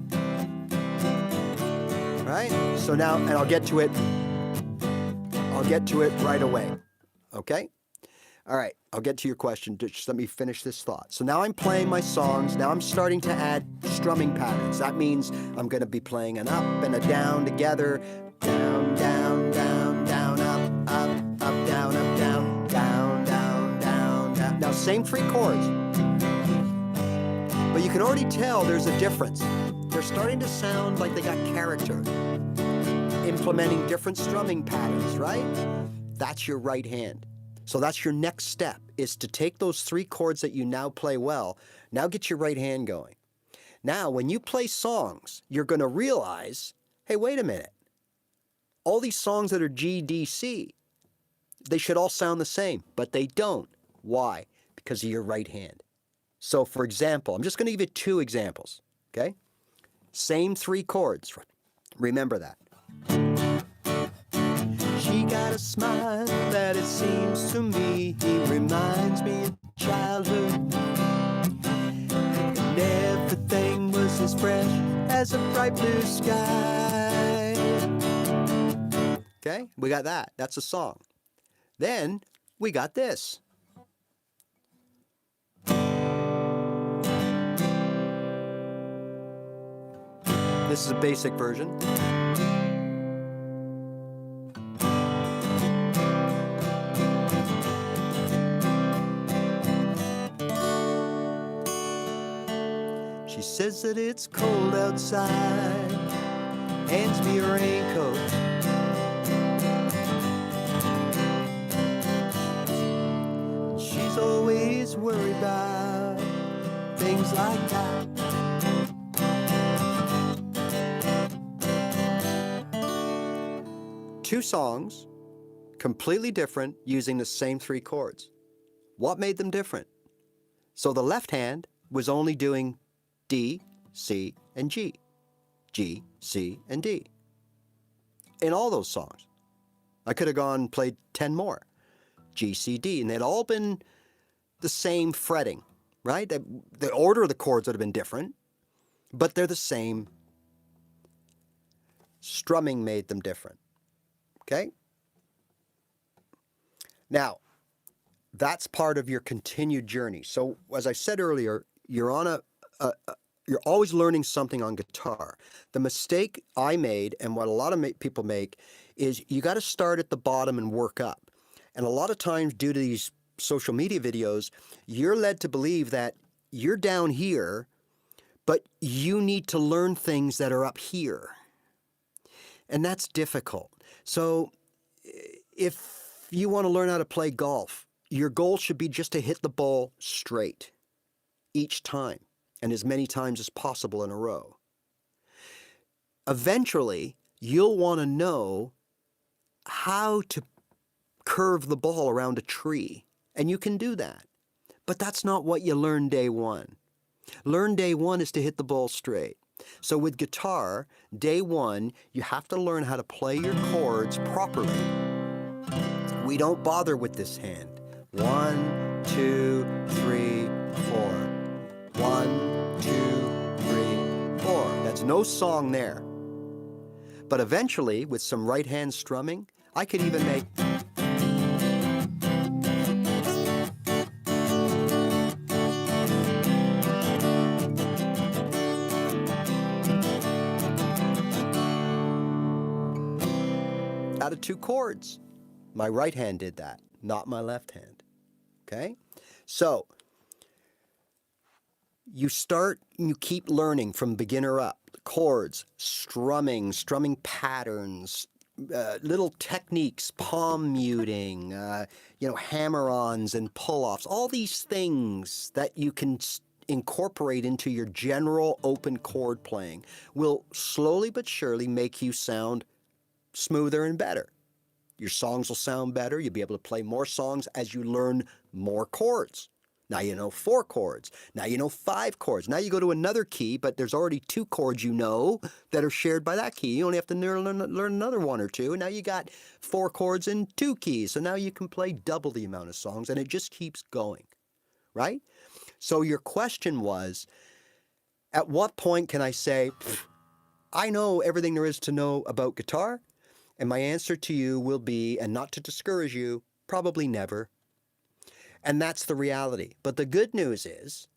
Right? So now, and I'll get to it right away. Okay? All right, I'll get to your question. Just let me finish this thought. So now I'm playing my songs. Now I'm starting to add strumming patterns. That means I'm going to be playing an up and a down together. Down, down, down, down, up, up, up, down, down, down, down, down. Now, same 3 chords. But you can already tell there's a difference. They're starting to sound like they got character. Implementing different strumming patterns, right? That's your right hand. So that's your next step, is to take those 3 chords that you now play well, now get your right hand going. Now, when you play songs, you're going to realize, hey, wait a minute. All these songs that are G, D, C, they should all sound the same, but they don't. Why? Because of your right hand. So, for example, I'm just going to give you 2 examples, okay? Same 3 chords. Remember that. She got a smile that it seems to me reminds me of childhood. And everything was as fresh as a bright blue sky. Okay, we got that. That's a song. Then we got this. This is a basic version. She says that it's cold outside, hands me a raincoat. She's always worried about things like that. Two songs, completely different, using the same 3 chords. What made them different? So the left hand was only doing D, C, and G. G, C, and D. In all those songs. I could have gone and played 10 more. G, C, D, and they'd all been the same fretting, right? The order of the chords would have been different, but they're the same. Strumming made them different. Okay? Now, that's part of your continued journey. So as I said earlier, you're on you're always learning something on guitar. The mistake I made, and what a lot of people make, is you got to start at the bottom and work up. And a lot of times, due to these social media videos, you're led to believe that you're down here, but you need to learn things that are up here. And that's difficult. So if you want to learn how to play golf, your goal should be just to hit the ball straight each time, and as many times as possible in a row. Eventually, you'll want to know how to curve the ball around a tree, and you can do that. But that's not what you learn day one. Learn day one is to hit the ball straight. So with guitar, day one, you have to learn how to play your chords properly. We don't bother with this hand. 1, 2, 3, 4. 1, 2, 3, 4. That's no song there. But eventually, with some right hand strumming, I could even make... out of 2 chords. My right hand did that, not my left hand. Okay? So, you start and you keep learning from beginner up. Chords, strumming patterns, little techniques, palm muting, hammer-ons and pull-offs. All these things that you can incorporate into your general open chord playing will slowly but surely make you sound smoother and better. Your songs will sound better. You'll be able to play more songs as you learn more chords. Now you know 4 chords. Now you know 5 chords. Now you go to another key, but there's already 2 chords you know that are shared by that key. You only have to learn another 1 or 2. And now you got 4 chords in 2 keys. So now you can play double the amount of songs, and it just keeps going, right? So your question was, at what point can I say, I know everything there is to know about guitar? And my answer to you will be, and not to discourage you, probably never. And that's the reality. But the good news is,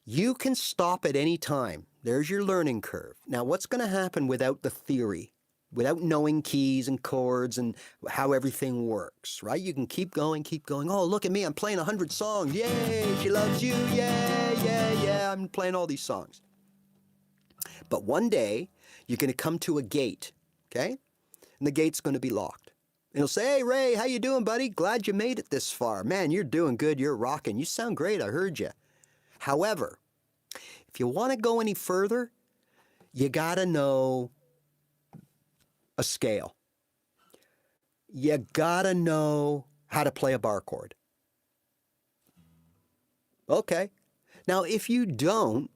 you can stop at any time. There's your learning curve. Now, what's going to happen without the theory, without knowing keys and chords and how everything works, right? You can keep going, keep going. Oh, look at me, I'm playing 100 songs. Yay, she loves you. Yeah, I'm playing all these songs. But one day, you're going to come to a gate, okay? And the gate's going to be locked. And he'll say, hey, Ray, how you doing, buddy? Glad you made it this far. Man, you're doing good. You're rocking. You sound great. I heard you. However, if you want to go any further, you got to know a scale. You got to know how to play a bar chord. Okay. Now, if you don't,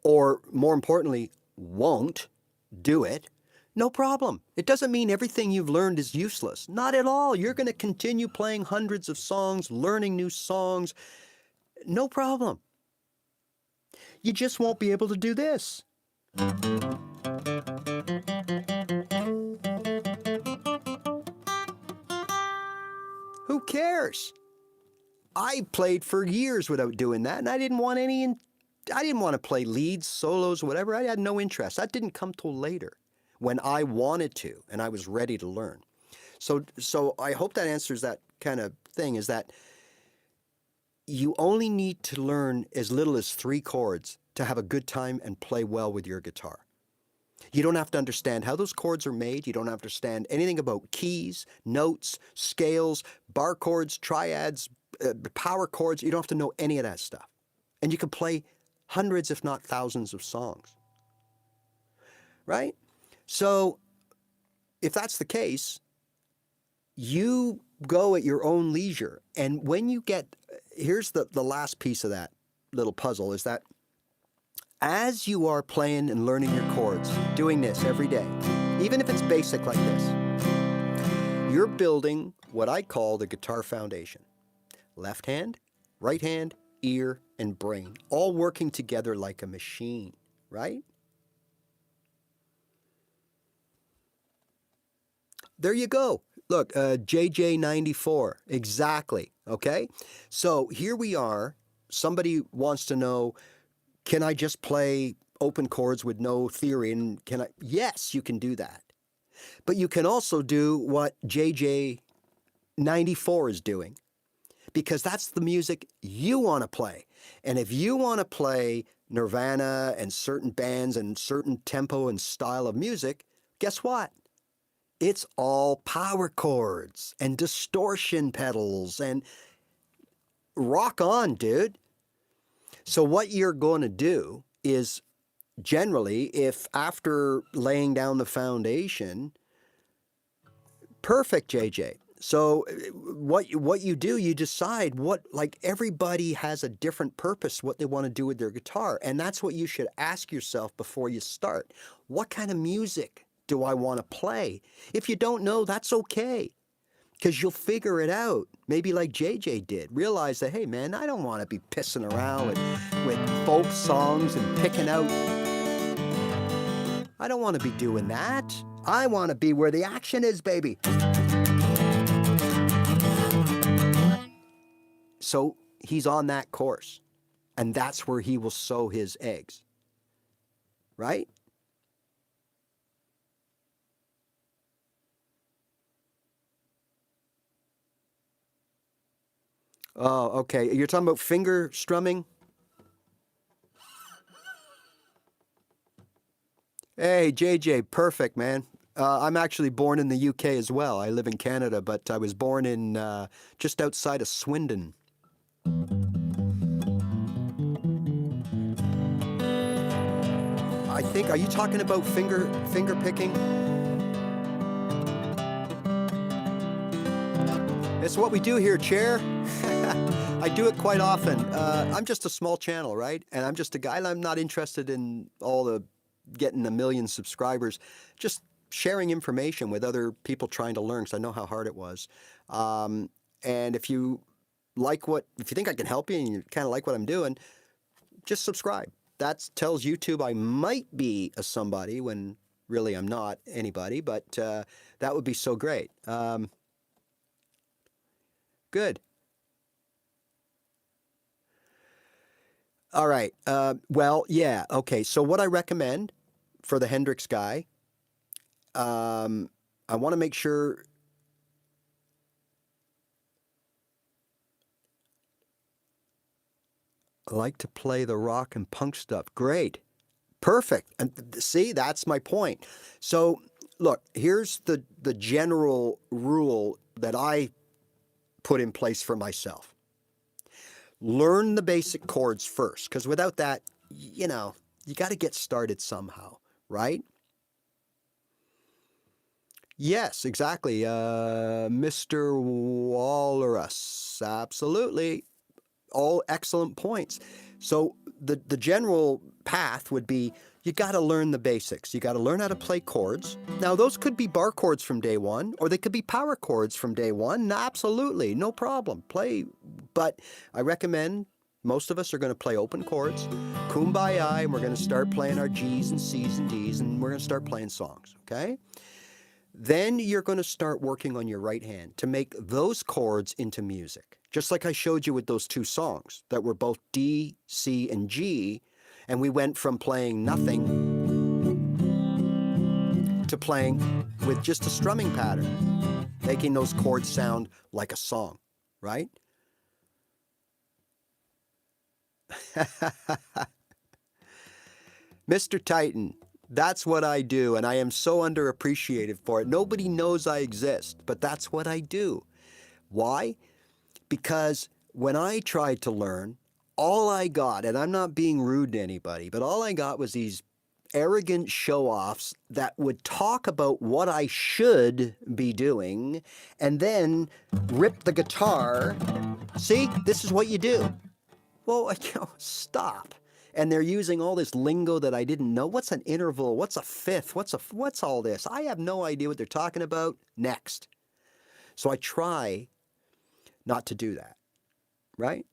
or more importantly, won't do it, no problem. It doesn't mean everything you've learned is useless. Not at all. You're going to continue playing hundreds of songs, learning new songs. No problem. You just won't be able to do this. Who cares? I played for years without doing that, and I didn't want to play leads, solos, whatever. I had no interest. That didn't come till later, when I wanted to and I was ready to learn. So I hope that answers that kind of thing, is that you only need to learn as little as 3 chords to have a good time and play well with your guitar. You don't have to understand how those chords are made. You don't have to understand anything about keys, notes, scales, bar chords, triads, power chords. You don't have to know any of that stuff. And you can play hundreds, if not thousands, of songs. Right? So, if that's the case, you go at your own leisure. And when you get, here's the last piece of that little puzzle, is that as you are playing and learning your chords, doing this every day, even if it's basic like this, you're building what I call the guitar foundation. Left hand, right hand, ear, and brain, all working together like a machine, right? There you go. Look, JJ94, exactly, okay? So here we are. Somebody wants to know, can I just play open chords with no theory? And can I? Yes, you can do that. But you can also do what JJ94 is doing, because that's the music you want to play. And if you want to play Nirvana and certain bands and certain tempo and style of music, guess what? It's all power chords and distortion pedals and rock on, dude. So what you're going to do is generally, if after laying down the foundation, perfect, JJ. So what you do, you decide what, like, everybody has a different purpose, what they want to do with their guitar. And that's what you should ask yourself before you start. What kind of music do I want to play? If you don't know, that's okay, because you'll figure it out. Maybe like JJ did, realize that, hey man, I don't want to be pissing around with folk songs and picking out. I don't want to be doing that. I want to be where the action is, baby. So he's on that course, and that's where he will sow his eggs, right? Oh, okay. You're talking about finger strumming? Hey, JJ, perfect, man. I'm actually born in the UK as well. I live in Canada, but I was born in just outside of Swindon. I think, are you talking about finger picking? It's what we do here, Chair. I do it quite often. I'm just a small channel, right? And I'm just a guy, and I'm not interested in all the getting a million subscribers. Just sharing information with other people trying to learn, because I know how hard it was. And if you if you think I can help you and you kind of like what I'm doing, just subscribe. That tells YouTube I might be a somebody when really I'm not anybody, but that would be so great. Good. All right. Well, yeah. Okay. So what I recommend for the Hendrix guy, I want to make sure. I like to play the rock and punk stuff. Great. Perfect. And see, that's my point. So look, here's the general rule that I put in place for myself. Learn the basic chords first, because without that, you got to get started somehow, right? Yes, exactly. Mr. Walrus, absolutely. All excellent points. So the general path would be, you got to learn the basics. You got to learn how to play chords. Now, those could be bar chords from day one, or they could be power chords from day one. Absolutely, no problem. Play, but I recommend most of us are going to play open chords, kumbaya, and we're going to start playing our G's and C's and D's, and we're going to start playing songs, okay? Then you're going to start working on your right hand to make those chords into music. Just like I showed you with those two songs that were both D, C, and G, and we went from playing nothing to playing with just a strumming pattern, making those chords sound like a song, right? Mr. Titan, that's what I do, and I am so underappreciated for it. Nobody knows I exist, but that's what I do. Why? Because when I tried to learn, all I got, and I'm not being rude to anybody, but all I got was these arrogant show-offs that would talk about what I should be doing and then rip the guitar. See, this is what you do. Well, stop. And they're using all this lingo that I didn't know. What's an interval? What's a fifth? What's all this? I have no idea what they're talking about. Next. So I try not to do that, right?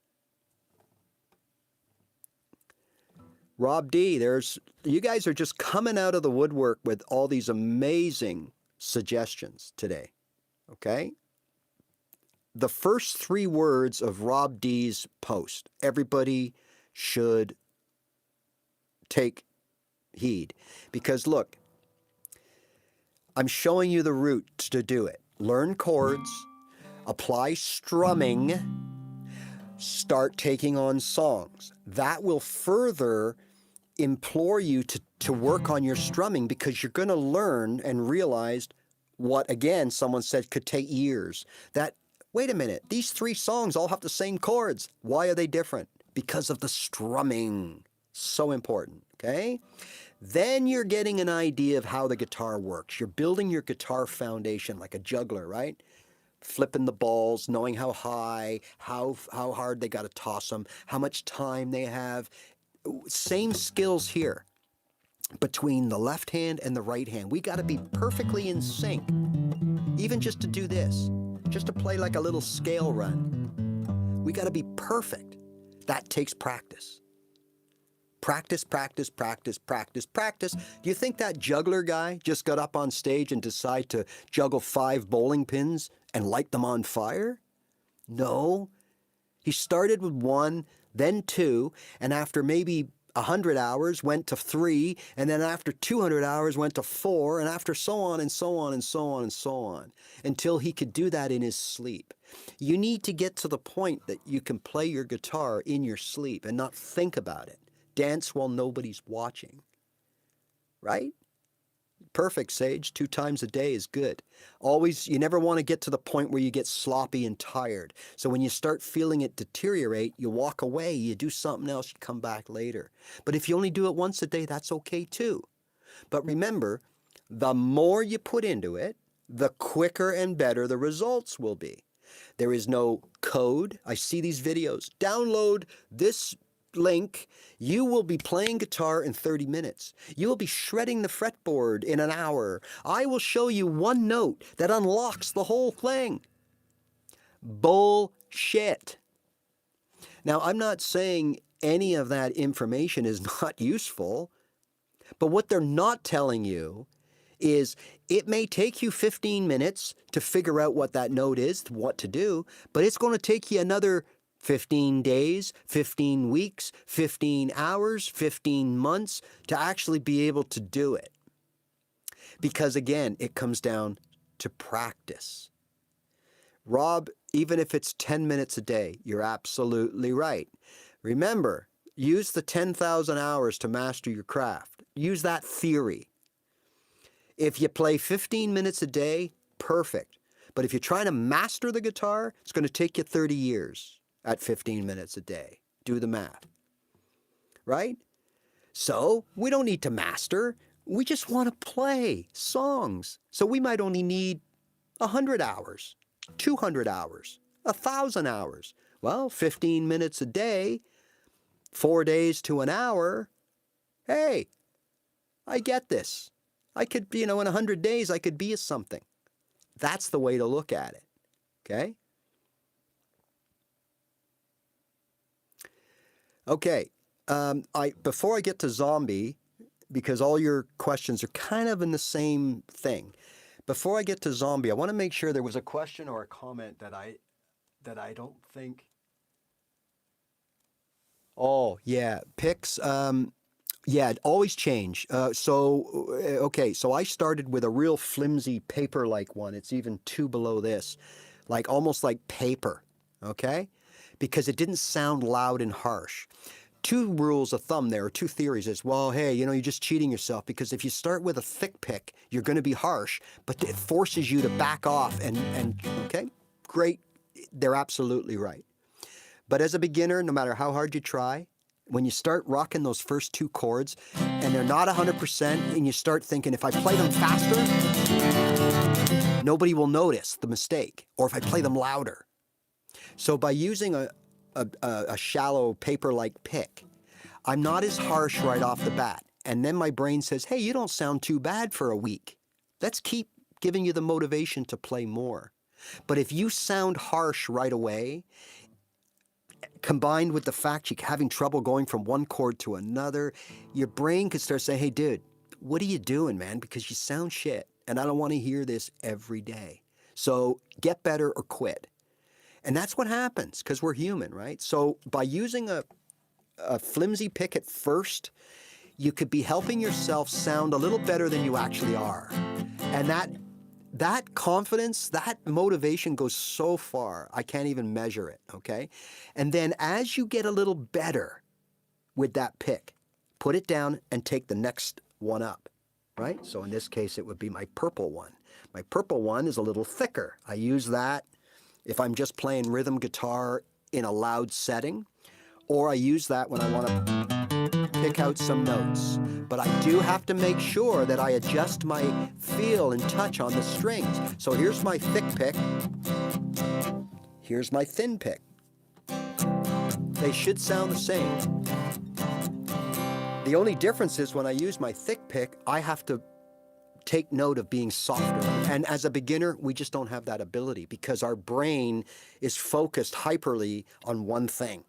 Rob D, you guys are just coming out of the woodwork with all these amazing suggestions today. okay? The first 3 words of Rob D's post, everybody should take heed. Because look, I'm showing you the route to do it. Learn chords, apply strumming, start taking on songs. That will further implore you to work on your strumming, because you're going to learn and realize what, again, someone said could take years. That, wait a minute, these 3 songs all have the same chords. Why are they different? Because of the strumming. So important, okay? Then you're getting an idea of how the guitar works. You're building your guitar foundation like a juggler, right? Flipping the balls, knowing how high, how hard they got to toss them, how much time they have. Same skills here between the left hand and the right hand. We got to be perfectly in sync, even just to do this, just to play like a little scale run. We got to be perfect. That takes practice. Practice, practice, practice, practice, practice. Do you think that juggler guy just got up on stage and decided to juggle 5 bowling pins and light them on fire? No. He started with 1, then 2, and after maybe 100 hours went to 3, and then after 200 hours went to 4, and after so on and so on and so on and so on, until he could do that in his sleep. You need to get to the point that you can play your guitar in your sleep and not think about it. Dance while nobody's watching, right? Perfect, Sage. 2 times a day is good. Always, you never want to get to the point where you get sloppy and tired. So when you start feeling it deteriorate, you walk away, you do something else, you come back later. But if you only do it once a day, that's okay too. But remember, the more you put into it, the quicker and better the results will be. There is no code. I see these videos. Download this link. You will be playing guitar in 30 minutes. You will be shredding the fretboard in an hour. I will show you one note that unlocks the whole thing. Bullshit. Now, I'm not saying any of that information is not useful, but what they're not telling you is it may take you 15 minutes to figure out what that note is, what to do, but it's going to take you another 15 days, 15 weeks, 15 hours, 15 months to actually be able to do it. Because again, it comes down to practice. Rob, even if it's 10 minutes a day, you're absolutely right. Remember, use the 10,000 hours to master your craft. Use that theory. If you play 15 minutes a day, perfect. But if you're trying to master the guitar, it's going to take you 30 years. At 15 minutes a day. Do the math, right? So we don't need to master. We just want to play songs. So we might only need 100 hours, 200 hours, 1,000 hours. Well, 15 minutes a day, 4 days to an hour. Hey, I get this. I could, in 100 days, I could be a something. That's the way to look at it, okay? Okay, before I get to zombie, because all your questions are kind of in the same thing. Before I get to zombie, I want to make sure there was a question or a comment that I don't think. Oh yeah, picks. Yeah, always change. Okay, so I started with a real flimsy paper-like one. It's even 2 below this, like almost like paper. Okay. Because it didn't sound loud and harsh. 2 rules of thumb there, or 2 theories is, well, hey, you're just cheating yourself, because if you start with a thick pick, you're going to be harsh, but it forces you to back off and okay, great. They're absolutely right. But as a beginner, no matter how hard you try, when you start rocking those first 2 chords and they're not 100% and you start thinking, if I play them faster, nobody will notice the mistake, or if I play them louder. So by using a shallow paper-like pick, I'm not as harsh right off the bat. And then my brain says, hey, you don't sound too bad for a week. Let's keep giving you the motivation to play more. But if you sound harsh right away, combined with the fact you're having trouble going from one chord to another, your brain could start saying, hey, dude, what are you doing, man? Because you sound shit, and I don't want to hear this every day. So get better or quit. And that's what happens because we're human, right? So by using a flimsy pick at first, you could be helping yourself sound a little better than you actually are. And that confidence, that motivation goes so far, I can't even measure it, okay? And then as you get a little better with that pick, put it down and take the next one up, right? So in this case, it would be my purple one. My purple one is a little thicker. I use that if I'm just playing rhythm guitar in a loud setting, or I use that when I want to pick out some notes. But I do have to make sure that I adjust my feel and touch on the strings. So here's my thick pick. Here's my thin pick. They should sound the same. The only difference is when I use my thick pick, I have to take note of being softer. And as a beginner, we just don't have that ability because our brain is focused hyperly on one thing,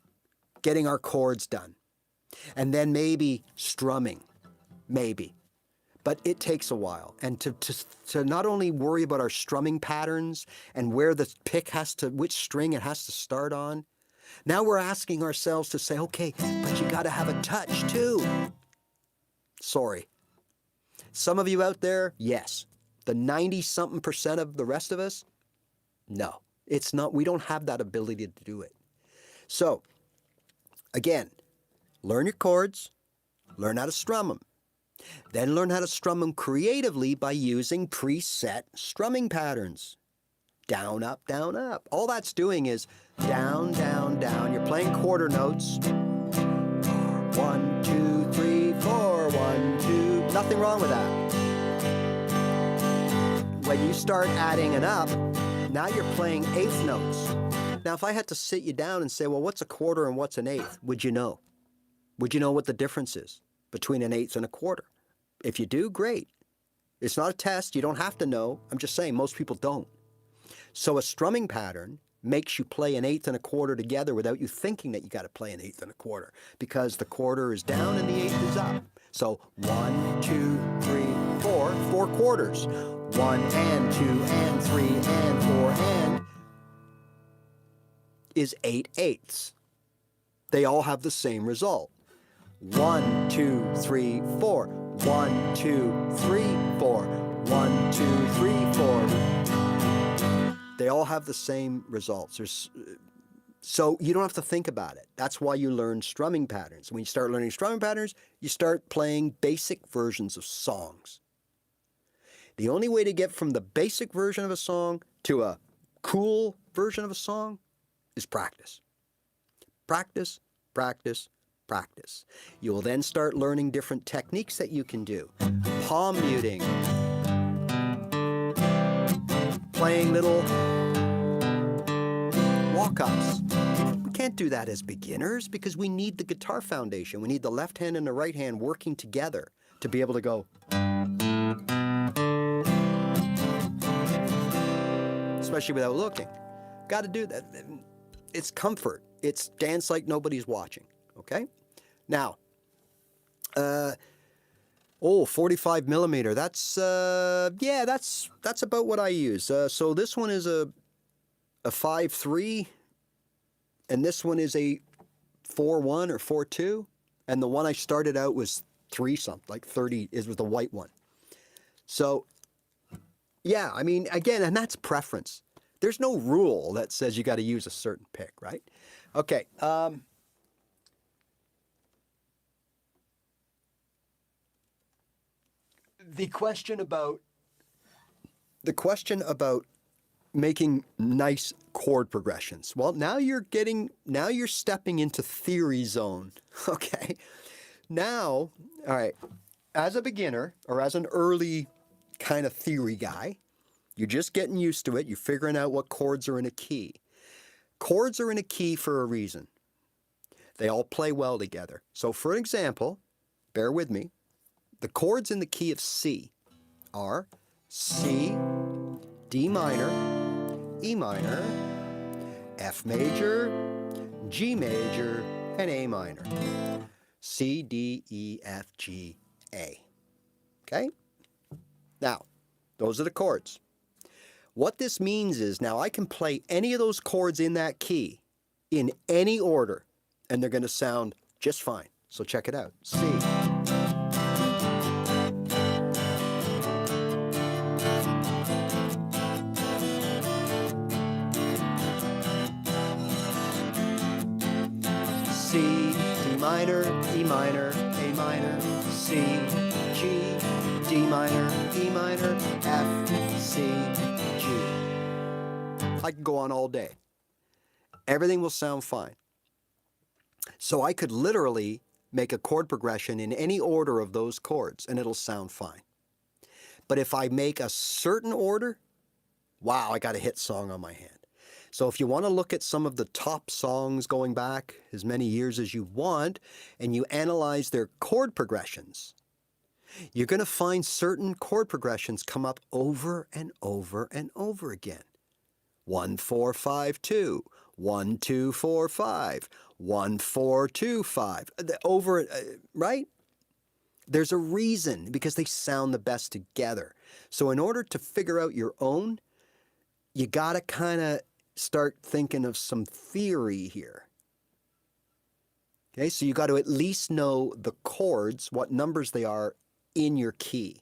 getting our chords done. And then maybe strumming, maybe. But it takes a while. And to not only worry about our strumming patterns and where the pick has to, which string it has to start on, now we're asking ourselves to say, okay, but you gotta have a touch too. Sorry. Some of you out there, yes. The 90-something% of the rest of us, no. It's not, we don't have that ability to do it. So, again, learn your chords, learn how to strum them. Then learn how to strum them creatively by using preset strumming patterns. Down, up, down, up. All that's doing is down, down, down. You're playing quarter notes. 1, 2, 3, 4, 1, 2. Nothing wrong with that. When you start adding it up, now you're playing eighth notes. Now, if I had to sit you down and say, well, what's a quarter and what's an eighth? Would you know? Would you know what the difference is between an eighth and a quarter? If you do, great. It's not a test. You don't have to know. I'm just saying most people don't. So a strumming pattern makes you play an eighth and a quarter together without you thinking that you got to play an eighth and a quarter because the quarter is down and the eighth is up. So 1, 2, 3, 4, 4 quarters. 1 and 2 and 3 and 4 and is 8 eighths. They all have the same result. 1, 2, 3, 4. 1, 2, 3, 4. 1, 2, 3, 4. They all have the same results. So you don't have to think about it. That's why you learn strumming patterns. When you start learning strumming patterns, you start playing basic versions of songs. The only way to get from the basic version of a song to a cool version of a song is practice. Practice, practice, practice. You will then start learning different techniques that you can do. Palm muting, playing little walk-ups. We can't do that as beginners because we need the guitar foundation. We need the left hand and the right hand working together to be able to go. Especially without looking. Got to do that. It's comfort. It's dance like nobody's watching. Okay? Now, 45 millimeter. That's about what I use. So this one is a 5.3, and this one is a 4.1 or 4.2, and the one I started out was 3 something, like 30. It was the white one. So, yeah, I mean, again, and that's preference. There's no rule that says you got to use a certain pick, right? Okay. The question about making nice chord progressions. Well, now you're stepping into theory zone. Okay. Now, all right, as a beginner or as an early kind of theory guy, you're just getting used to it. You're figuring out what chords are in a key. Chords are in a key for a reason. They all play well together. So for example, bear with me, the chords in the key of C are C, D minor, E minor, F major, G major, and A minor. C, D, E, F, G, A. Okay? Now, those are the chords. What this means is now I can play any of those chords in that key in any order, and they're going to sound just fine. So check it out. C. C, D minor, E minor, A minor, C, G, D minor, E minor, F, C, G. I can go on all day. Everything will sound fine. So I could literally make a chord progression in any order of those chords and it'll sound fine. But if I make a certain order, wow, I got a hit song on my hand. So if you want to look at some of the top songs going back as many years as you want, and you analyze their chord progressions, you're going to find certain chord progressions come up over and over and over again. 1, 4, 5, 2, 1, 2, 4, 5, 1, 4, 2, 5. Over, right? There's a reason, because they sound the best together. So in order to figure out your own, you got to kind of start thinking of some theory here. Okay, so you got to at least know the chords, what numbers they are in your key.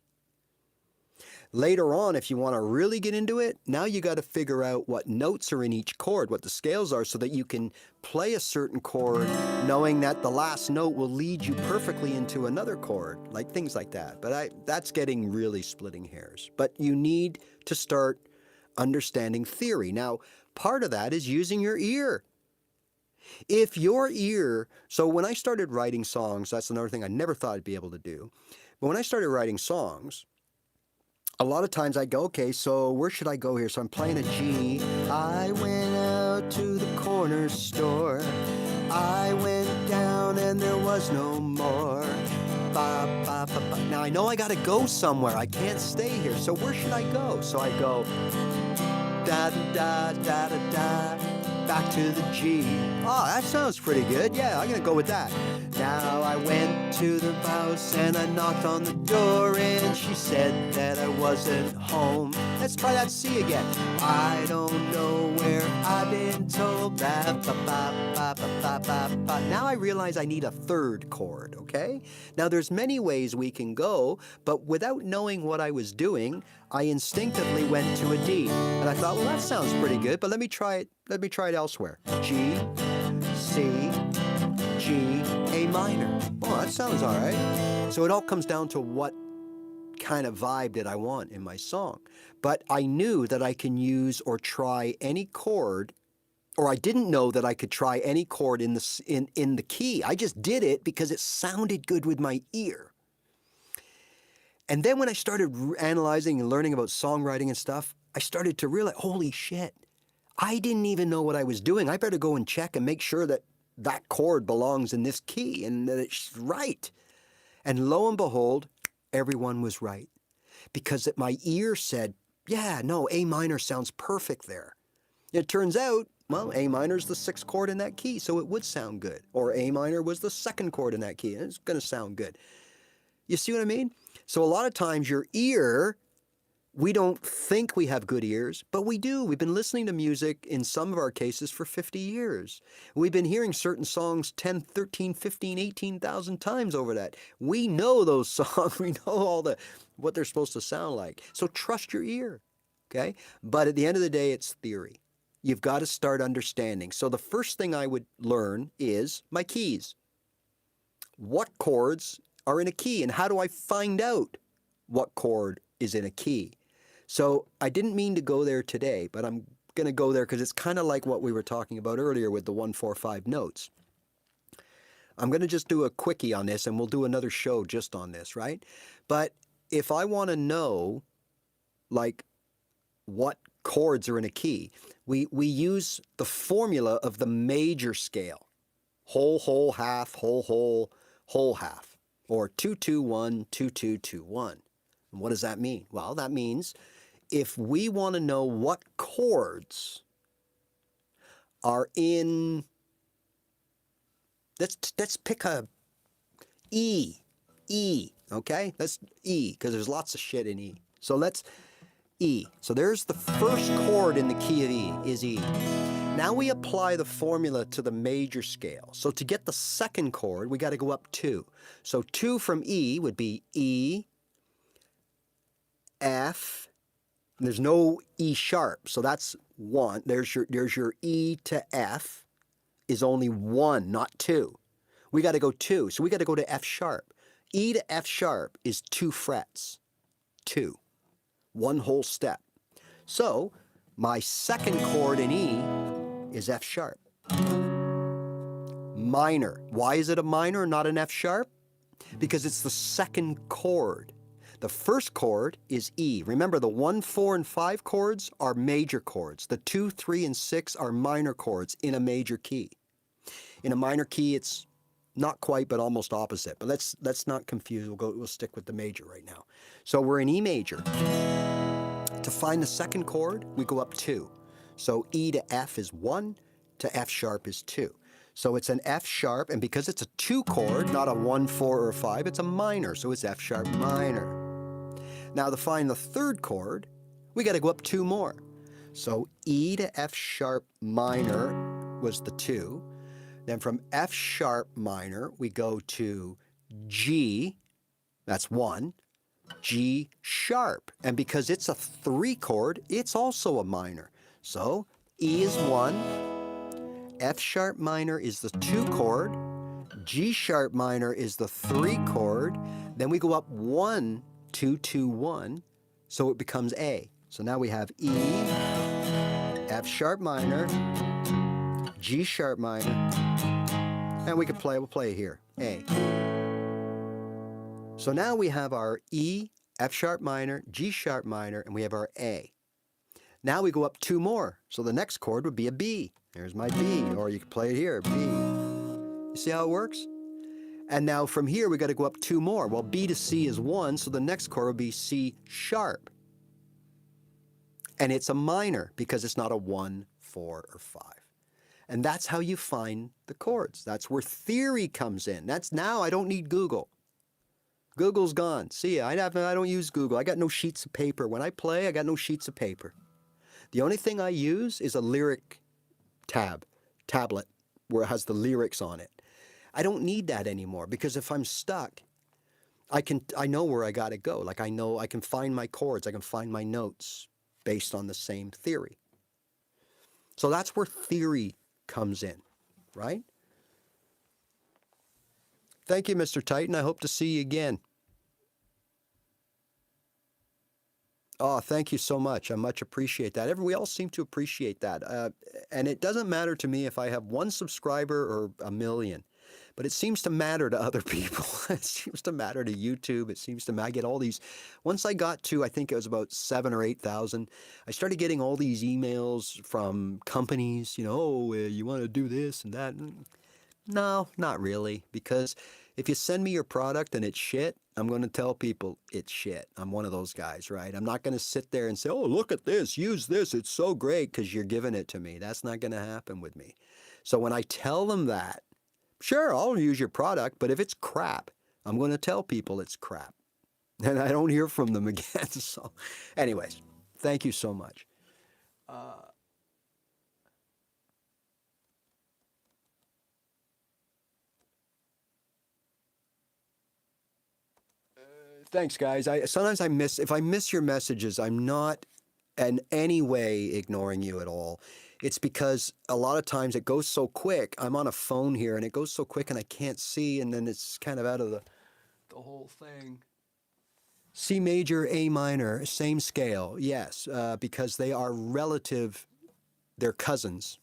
Later on, if you want to really get into it, now you got to figure out what notes are in each chord, what the scales are, so that you can play a certain chord knowing that the last note will lead you perfectly into another chord, like things like that. But that's getting really splitting hairs. But you need to start understanding theory. Now, part of that is using your ear. If your ear, so when I started writing songs, that's another thing I never thought I'd be able to do. But when I started writing songs, a lot of times I go, okay, so where should I go here? So I'm playing a G. I went out to the corner store. I went down and there was no more. Ba, ba, ba, ba. Now I know I got to go somewhere. I can't stay here. So where should I go? So I go da da da da da, back to the G. Oh, that sounds pretty good. Yeah, I'm gonna go with that. Now I went to the house and I knocked on the door and she said that I wasn't home. Let's try that C again. I don't know where I've been told. Ba, ba, ba, ba, ba, ba, ba. Now I realize I need a third chord, okay? Now there's many ways we can go, but without knowing what I was doing, I instinctively went to a D. And I thought, well, that sounds pretty good, but let me try it elsewhere. G, C, G, A minor. Oh, that sounds all right. So it all comes down to what kind of vibe did I want in my song. But I knew that I can use or try any chord, or I didn't know that I could try any chord in the key. I just did it because it sounded good with my ear. And then when I started analyzing and learning about songwriting and stuff, I started to realize, holy shit, I didn't even know what I was doing. I better go and check and make sure that that chord belongs in this key and that it's right. And lo and behold, everyone was right. Because my ear said, yeah, no, A minor sounds perfect there. It turns out, well, A minor is the 6th chord in that key, so it would sound good. Or A minor was the 2nd chord in that key, and it's going to sound good. You see what I mean? So a lot of times your ear, we don't think we have good ears, but we do. We've been listening to music in some of our cases for 50 years. We've been hearing certain songs 10, 13, 15, 18,000 times over that. We know those songs. We know what they're supposed to sound like. So trust your ear, okay? But at the end of the day, it's theory. You've got to start understanding. So the first thing I would learn is my keys. What chords are in a key, and how do I find out what chord is in a key? So I didn't mean to go there today, but I'm going to go there because it's kind of like what we were talking about earlier with the 1, 4, 5 notes. I'm going to just do a quickie on this, and we'll do another show just on this, right? But if I want to know, like, what chords are in a key, we use the formula of the major scale. Whole, whole, half, whole, whole, whole, half. Or 2-2-1, 2-2-2-1. And what does that mean? Well, that means if we want to know what chords are in, let's pick a E, okay? That's E, because there's lots of shit in E. So let's E. So there's the first chord in the key of E, is E. Now we apply the formula to the major scale. So to get the second chord, we got to go up 2. So 2 from E would be E, F, and there's no E sharp, so that's 1. There's your E to F is only 1, not 2. We got to go 2, so we got to go to F sharp. E to F sharp is 2 frets, 2, 1 whole step. So my second chord in E is F sharp. Minor. Why is it a minor, not an F sharp? Because it's the second chord. The first chord is E. Remember, the 1, 4, and 5 chords are major chords. The 2, 3, and 6 are minor chords in a major key. In a minor key, it's not quite, but almost opposite. But let's not confuse. We'll stick with the major right now. So we're in E major. To find the second chord, we go up 2. So E to F is 1, to F sharp is 2. So it's an F sharp, and because it's a 2 chord, not a 1, 4, or a 5, it's a minor, so it's F sharp minor. Now to find the third chord, we got to go up 2 more. So E to F sharp minor was the 2. Then from F sharp minor, we go to G, that's 1, G sharp. And because it's a 3 chord, it's also a minor. So E is 1, F sharp minor is the 2 chord, G sharp minor is the 3 chord, then we go up 1, 2, 2, 1, so it becomes A. So now we have E, F sharp minor, G sharp minor, and we'll play it here, A. So now we have our E, F sharp minor, G sharp minor, and we have our A. Now we go up 2 more, so the next chord would be a B. There's my B, or you can play it here, B. You see how it works? And now from here, we got to go up 2 more. Well, B to C is 1, so the next chord would be C sharp. And it's a minor because it's not a 1, 4, or 5. And that's how you find the chords. That's where theory comes in. That's now I don't need Google. Google's gone. See, I don't use Google. I got no sheets of paper. When I play, I got no sheets of paper. The only thing I use is a lyric tablet, where it has the lyrics on it. I don't need that anymore because if I'm stuck, I know where I got to go. Like I know I can find my chords, I can find my notes based on the same theory. So that's where theory comes in, right? Thank you, Mr. Titan. I hope to see you again. Oh, thank you so much. I much appreciate that. We all seem to appreciate that. And it doesn't matter to me if I have 1 subscriber or a million. But it seems to matter to other people. It seems to matter to YouTube. It seems to I get all these. Once I got to, I think it was about 7,000 or 8,000, I started getting all these emails from companies, oh, you want to do this and that. No, not really. Because if you send me your product and it's shit, I'm going to tell people it's shit. I'm one of those guys, right? I'm not going to sit there and say, oh, look at this, use this, it's so great because you're giving it to me. That's not going to happen with me. So when I tell them that, sure, I'll use your product, but if it's crap, I'm going to tell people it's crap. And I don't hear from them again. So anyways, thank you so much. Thanks, guys. Sometimes if I miss your messages, I'm not in any way ignoring you at all. It's because a lot of times it goes so quick. I'm on a phone here and it goes so quick and I can't see, and then it's kind of out of the whole thing. C major, A minor, same scale, yes, because they are relative, they're cousins.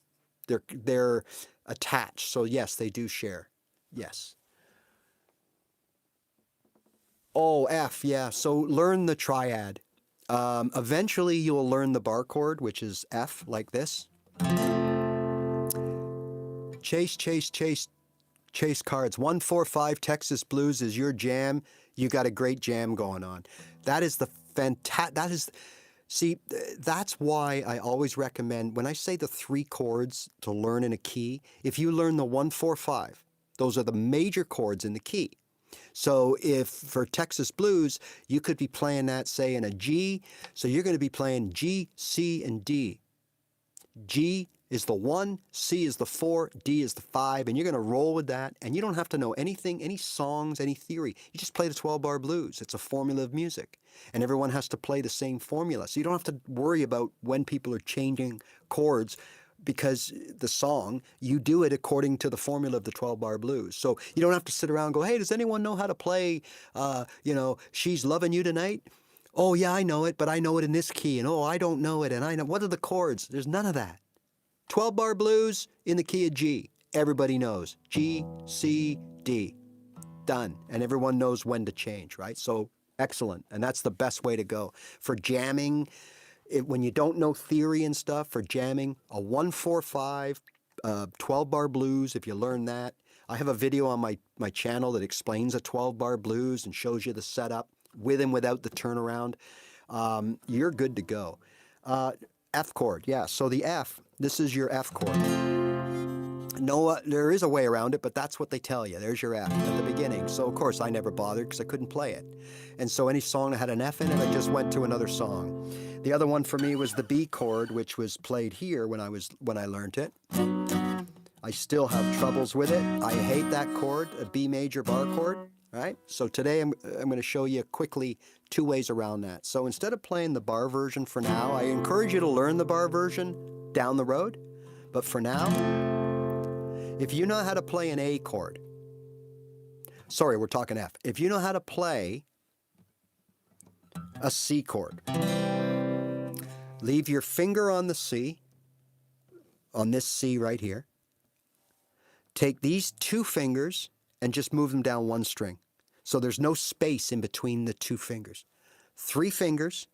They're attached, so yes, they do share, yes. Oh, F, yeah, so learn the triad. Eventually you'll learn the bar chord, which is F, like this. Chase, chase, chase, chase cards. 1, 4, 5 Texas Blues is your jam. You got a great jam going on. That is the see, that's why I always recommend, when I say the 3 chords to learn in a key, if you learn the 1, 4, 5, those are the major chords in the key. So if for Texas blues, you could be playing that, say, in a G. So you're going to be playing G, C, and D. G is the 1, C is the 4, D is the 5, and you're going to roll with that, and you don't have to know anything, any songs, any theory. You just play the 12-bar blues. It's a formula of music, and everyone has to play the same formula. So you don't have to worry about when people are changing chords because the song, you do it according to the formula of the 12-bar blues. So you don't have to sit around and go, hey, does anyone know how to play, She's Loving You Tonight? Oh, yeah, I know it, but I know it in this key, and oh, I don't know it, and I know, what are the chords? There's none of that. 12-bar blues in the key of G. Everybody knows. G, C, D. Done. And everyone knows when to change, right? So excellent. And that's the best way to go. For jamming, when you don't know theory and stuff, for jamming, a 1-4-5, 12-bar blues, if you learn that. I have a video on my channel that explains a 12-bar blues and shows you the setup with and without the turnaround. You're good to go. F chord, yeah. So the F, this is your F chord. No, there is a way around it, but that's what they tell you. There's your F at the beginning. So of course I never bothered because I couldn't play it. And so any song that had an F in it, I just went to another song. The other one for me was the B chord, which was played here when I learned it. I still have troubles with it. I hate that chord, a B major bar chord. Right? So today I'm going to show you quickly 2 ways around that. So instead of playing the bar version for now, I encourage you to learn the bar version down the road. But for now, if you know how to play an A chord, sorry, we're talking F. If you know how to play a C chord, leave your finger on the C, on this C right here. Take these 2 fingers and just move them down 1 string. So there's no space in between the 2 fingers. 3 fingers,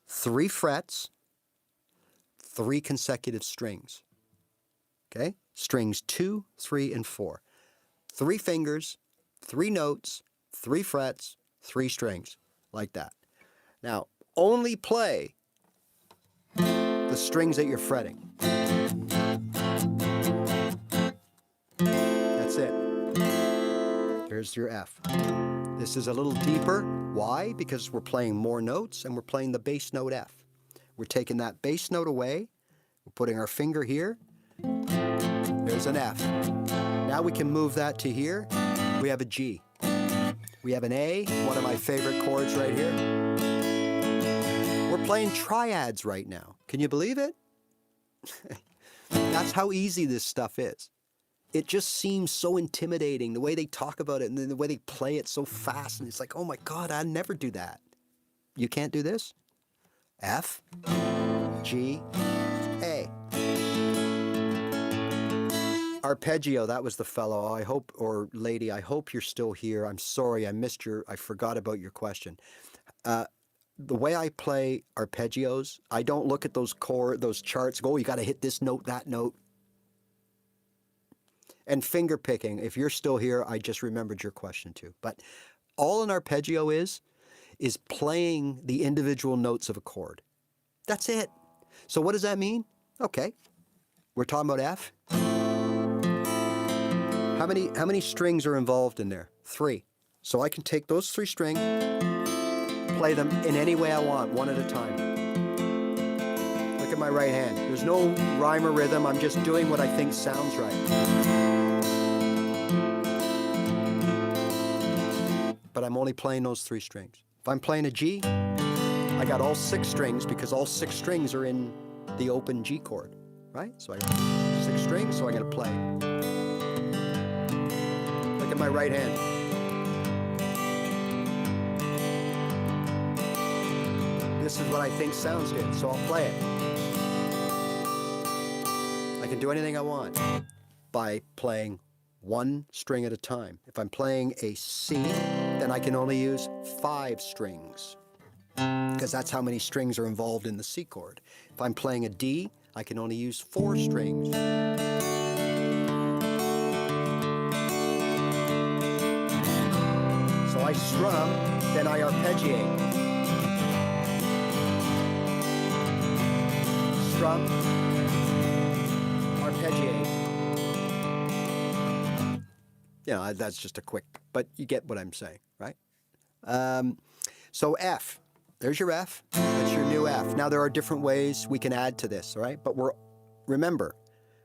3 frets, 3 consecutive strings. Okay? Strings 2, 3, and 4. 3 fingers, 3 notes, 3 frets, 3 strings. Like that. Now, only play the strings that you're fretting. That's it. There's your F. This is a little deeper. Why? Because we're playing more notes and we're playing the bass note F. We're taking that bass note away. We're putting our finger here. There's an F. Now we can move that to here. We have a G. We have an A, one of my favorite chords right here. We're playing triads right now. Can you believe it? That's how easy this stuff is. It just seems so intimidating, the way they talk about it and the way they play it so fast. And it's like, oh my God, I'd never do that. You can't do this? F, G, A. Arpeggio, that was the fellow. I hope, or lady, I hope you're still here. I'm sorry, I forgot about your question. The way I play arpeggios, I don't look at those charts, go, oh, you got to hit this note, that note. And finger picking, if you're still here, I just remembered your question too. But all an arpeggio is playing the individual notes of a chord. That's it. So what does that mean? Okay, we're talking about F. How many strings are involved in there? 3. So I can take those 3 strings, play them in any way I want, one at a time. Look at my right hand. There's no rhyme or rhythm. I'm just doing what I think sounds right. But I'm only playing those 3 strings. If I'm playing a G, I got all 6 strings because all 6 strings are in the open G chord, right? So I got 6 strings, so I got to play. Look at my right hand. This is what I think sounds good, so I'll play it. I can do anything I want by playing 1 string at a time. If I'm playing a C, then I can only use 5 strings because that's how many strings are involved in the C chord. If I'm playing a D, I can only use 4 strings. So I strum, then I arpeggiate. Strum, arpeggiate. You know, that's just a quick, but you get what I'm saying, right? So F, there's your F, that's your new F. Now there are different ways we can add to this, all right? But remember,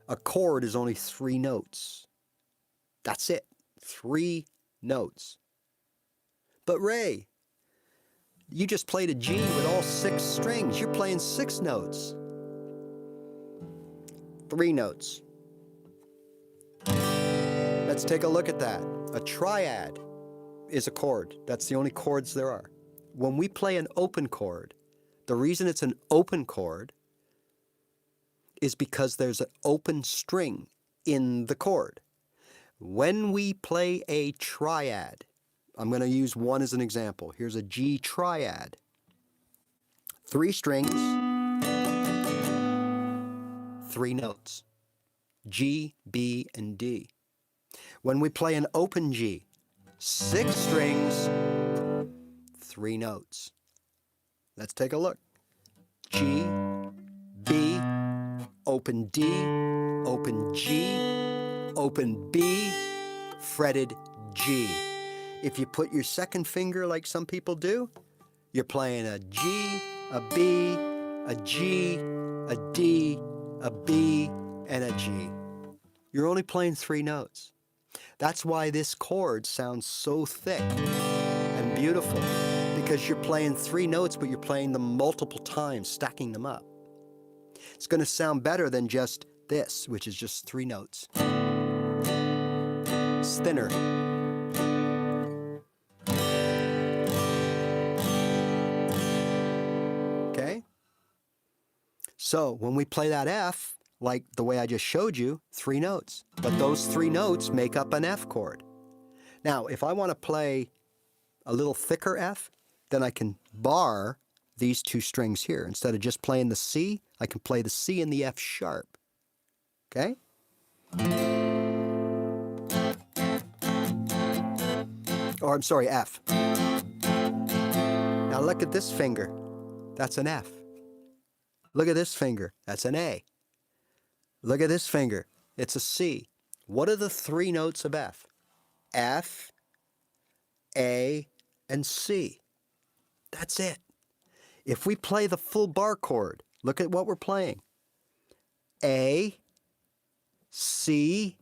a chord is only 3 notes. That's it, 3 notes. But Ray, you just played a G with all 6 strings. You're playing 6 notes. 3 notes. Let's take a look at that. A triad is a chord. That's the only chords there are. When we play an open chord, the reason it's an open chord is because there's an open string in the chord. When we play a triad, I'm going to use one as an example. Here's a G triad. 3 strings, 3 notes. G, B, and D. When we play an open G, 6 strings, 3 notes. Let's take a look. G, B, open D, open G, open B, fretted G. If you put your second finger like some people do, you're playing a G, a B, a G, a D, a B, and a G. You're only playing 3 notes. That's why this chord sounds so thick and beautiful, because you're playing 3 notes, but you're playing them multiple times, stacking them up. It's going to sound better than just this, which is just 3 notes. It's thinner. Okay? So when we play that F, like the way I just showed you, 3 notes. But those 3 notes make up an F chord. Now, if I want to play a little thicker F, then I can bar these 2 strings here. Instead of just playing the C, I can play the C and the F sharp. Okay? Or I'm sorry, F. Now look at this finger. That's an F. Look at this finger. That's an A. Look at this finger. It's a C. What are the 3 notes of F? F, A, and C. That's it. If we play the full bar chord, look at what we're playing. A, C,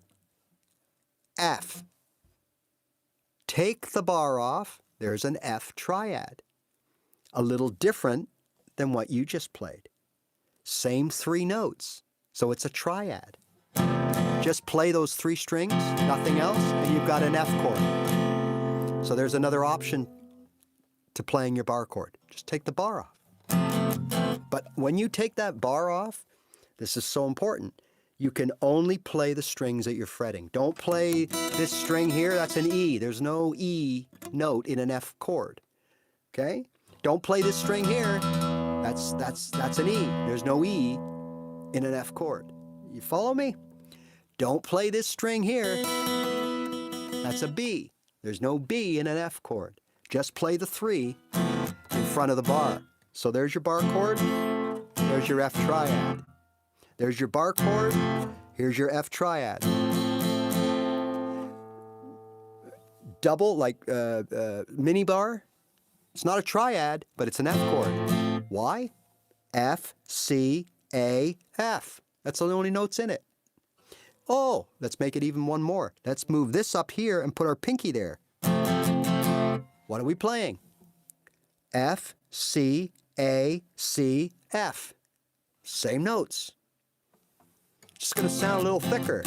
F. Take the bar off, there's an F triad. A little different than what you just played. Same 3 notes, so it's a triad. Just play those 3 strings, nothing else, and you've got an F chord. So there's another option to playing your bar chord. Just take the bar off. But when you take that bar off, this is so important. You can only play the strings that you're fretting. Don't play this string here, that's an E. There's no E note in an F chord. Okay? Don't play this string here. That's an E. There's no E in an F chord. You follow me? Don't play this string here. That's a B. There's no B in an F chord. Just play the 3 in front of the bar. So there's your bar chord. There's your F triad. There's your bar chord. Here's your F triad. Double, like mini bar. It's not a triad, but it's an F chord. Why? F, C, A, F. That's the only notes in it. Oh, let's make it even one more. Let's move this up here and put our pinky there. What are we playing? F, C, A, C, F. Same notes. Just going to sound a little thicker.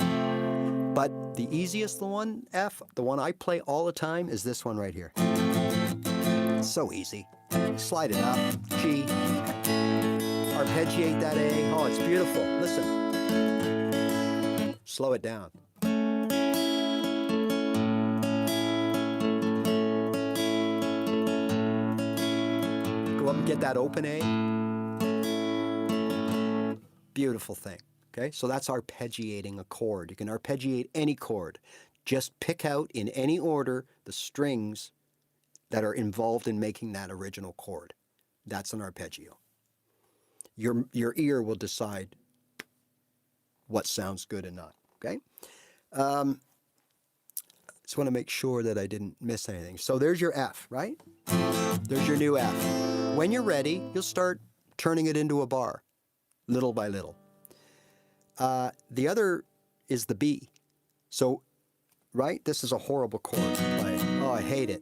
But the easiest one, F, the one I play all the time, is this one right here. It's so easy. Slide it up, G. Arpeggiate that A. Oh, it's beautiful. Listen. Slow it down. Go up and get that open A. Beautiful thing. Okay, so that's arpeggiating a chord. You can arpeggiate any chord. Just pick out in any order the strings that are involved in making that original chord. That's an arpeggio. Your ear will decide what sounds good and not. Okay. Just want to make sure that I didn't miss anything. So there's your F, right? There's your new F. When you're ready, you'll start turning it into a bar, little by little. The other is the B. So, right, this is a horrible chord to play. Oh, I hate it.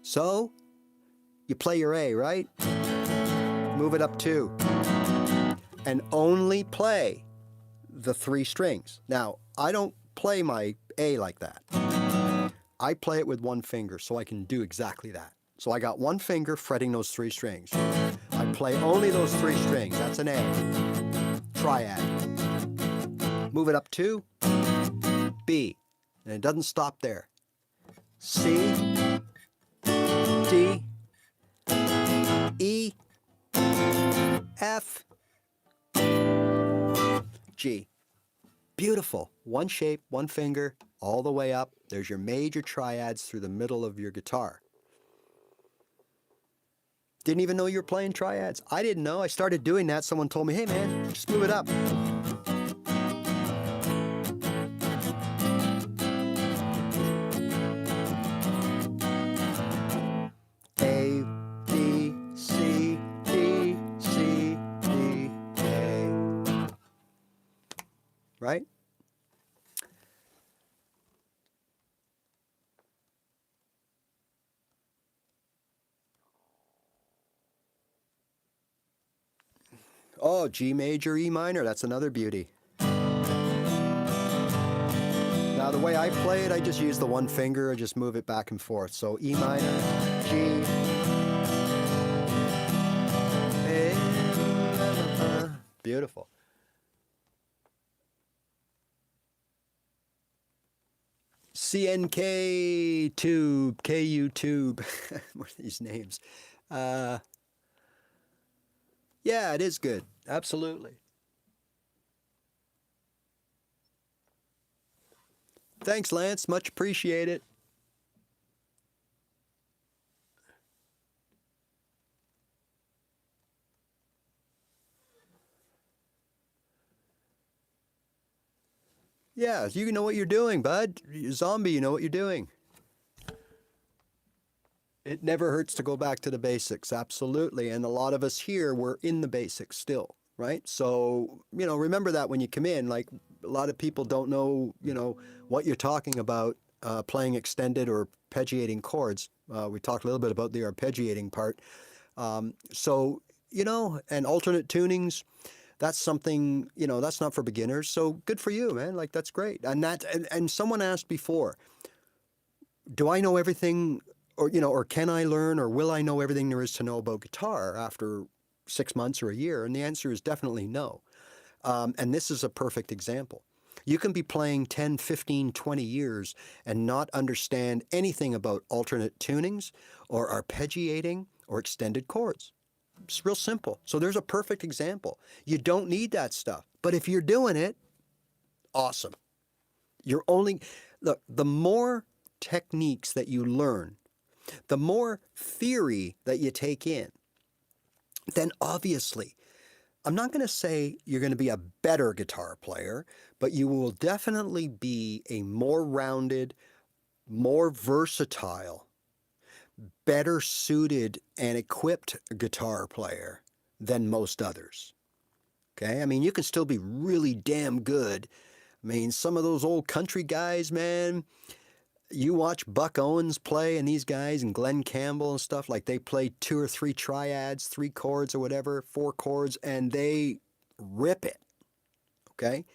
So, you play your A, right? Move it up 2. And only play the 3 strings. Now, I don't play my A like that. I play it with 1 finger so I can do exactly that. So I got 1 finger fretting those 3 strings. I play only those 3 strings. That's an A. Triad. Move it up 2. B. And it doesn't stop there. C. D. E. F. G. Beautiful. 1 shape, 1 finger, all the way up. There's your major triads through the middle of your guitar. Didn't even know you were playing triads. I didn't know. I started doing that. Someone told me, hey man, just move it up. A, B, C, D, C, D, A. Right? Oh, G major, E minor, that's another beauty. Now the way I play it, I just use the 1 finger, I just move it back and forth. So E minor, G, A, beautiful. CNK tube, KU tube, what are these names? Yeah, it is good. Absolutely. Thanks, Lance. Much appreciated. Yeah, you know what you're doing, bud. Zombie, you know what you're doing. It never hurts to go back to the basics, absolutely. And a lot of us here, we're in the basics still, right? So, remember that when you come in, like a lot of people don't know, what you're talking about playing extended or arpeggiating chords. We talked a little bit about the arpeggiating part. So, and alternate tunings, that's something, that's not for beginners. So good for you, man. Like, that's great. And someone asked before, do I know everything, or can I learn, or will I know everything there is to know about guitar after 6 months or a year? And the answer is definitely no. And this is a perfect example. You can be playing 10, 15, 20 years and not understand anything about alternate tunings or arpeggiating or extended chords. It's real simple. So there's a perfect example. You don't need that stuff. But if you're doing it, awesome. Look, the more techniques that you learn, the more theory that you take in, then obviously, I'm not going to say you're going to be a better guitar player, but you will definitely be a more rounded, more versatile, better suited and equipped guitar player than most others. Okay? I mean, you can still be really damn good. I mean, some of those old country guys, man, you watch Buck Owens play and these guys and Glenn Campbell and stuff, like they play 2 or 3 triads, 3 chords or whatever, 4 chords, and they rip it. Okay?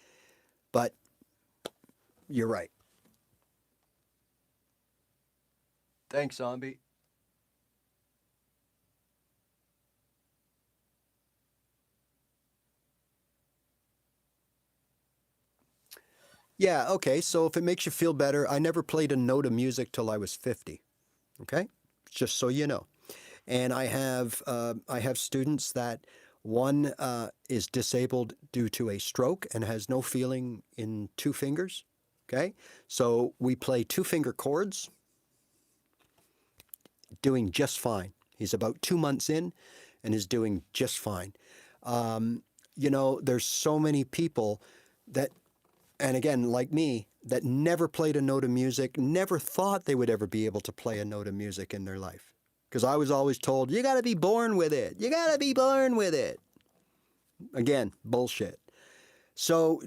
But you're right. Thanks, Zombie. Yeah, okay, so if it makes you feel better, I never played a note of music till I was 50, okay? Just so you know. And I have students that one is disabled due to a stroke and has no feeling in 2 fingers, okay? So we play 2-finger chords, doing just fine. He's about 2 months in and is doing just fine. There's so many people that and again, like me, that never played a note of music, never thought they would ever be able to play a note of music in their life. Because I was always told, you got to be born with it. You got to be born with it. Again, bullshit. So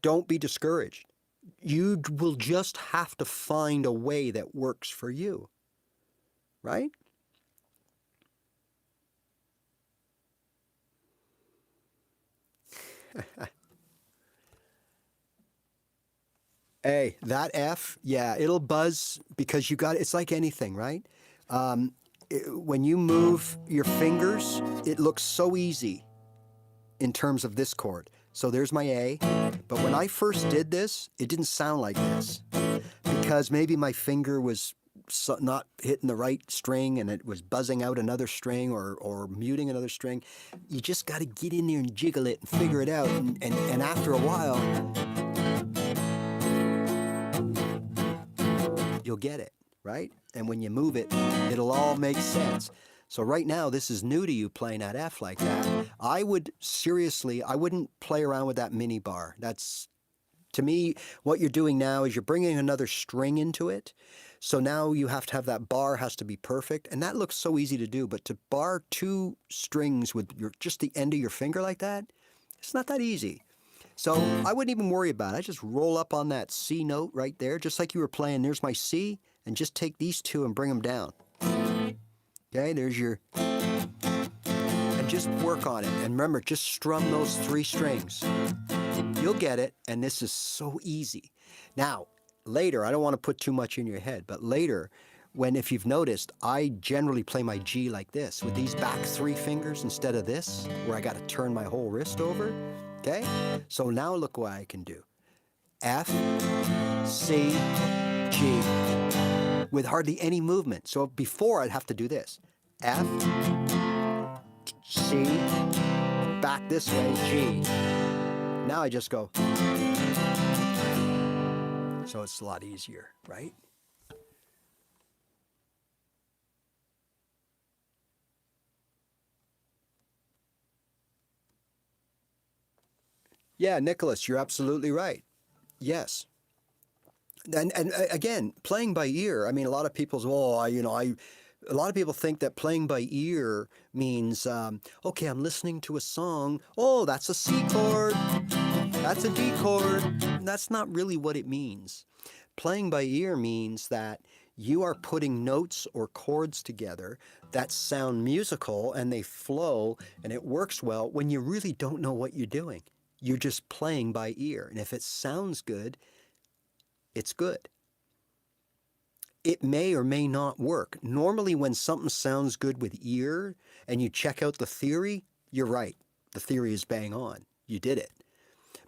don't be discouraged. You will just have to find a way that works for you, right? Hey, that F, yeah, it'll buzz because you got, it's like anything, right? When you move your fingers, it looks so easy in terms of this chord. So there's my A, but when I first did this, it didn't sound like this because maybe my finger was not hitting the right string and it was buzzing out another string or muting another string. You just got to get in there and jiggle it and figure it out. And after a while, you'll get it, right? And when you move it, it'll all make sense. So right now, this is new to you playing that F like that. I would seriously, I wouldn't play around with that mini bar. That's, to me, what you're doing now is you're bringing another string into it. So now you have to have that bar has to be perfect. And that looks so easy to do, but to bar two strings with just the end of your finger like that, it's not that easy. So I wouldn't even worry about it. I just roll up on that C note right there, just like you were playing, there's my C, and just take these two and bring them down. Okay, there's your, and just work on it. And remember, just strum those three strings. You'll get it, and this is so easy. Now, later, I don't want to put too much in your head, but later, if you've noticed, I generally play my G like this, with these back three fingers instead of this, where I got to turn my whole wrist over. Okay? So now look what I can do. F, C, G, with hardly any movement. So before I'd have to do this. F, C, back this way, G. Now I just go. So it's a lot easier, right? Yeah, Nicholas, you're absolutely right. Yes. And again, playing by ear. I mean, a lot of people say, "Oh, a lot of people think that playing by ear means, okay, I'm listening to a song. Oh, that's a C chord. That's a D chord." That's not really what it means. Playing by ear means that you are putting notes or chords together that sound musical and they flow and it works well when you really don't know what you're doing. You're just playing by ear. And if it sounds good, it's good. It may or may not work. Normally, when something sounds good with ear and you check out the theory, you're right. The theory is bang on. You did it.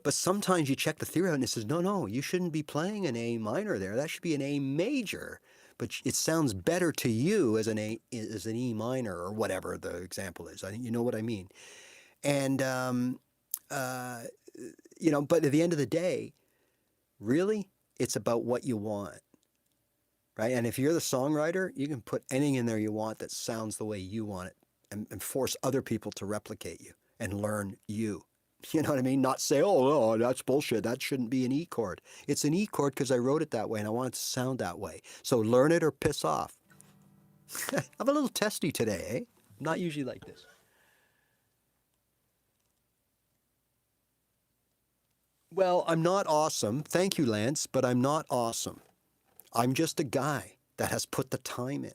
But sometimes you check the theory out and it says, no, you shouldn't be playing an A minor there. That should be an A major. But it sounds better to you as an E minor or whatever the example is. I think you know what I mean. And, but at the end of the day, really, it's about what you want. Right? And if you're the songwriter, you can put anything in there you want that sounds the way you want it and force other people to replicate you and learn you. You know what I mean? Not say, oh, that's bullshit. That shouldn't be an E chord. It's an E chord because I wrote it that way and I want it to sound that way. So learn it or piss off. I'm a little testy today, eh? Not usually like this. Well, I'm not awesome. Thank you, Lance, but I'm not awesome. I'm just a guy that has put the time in.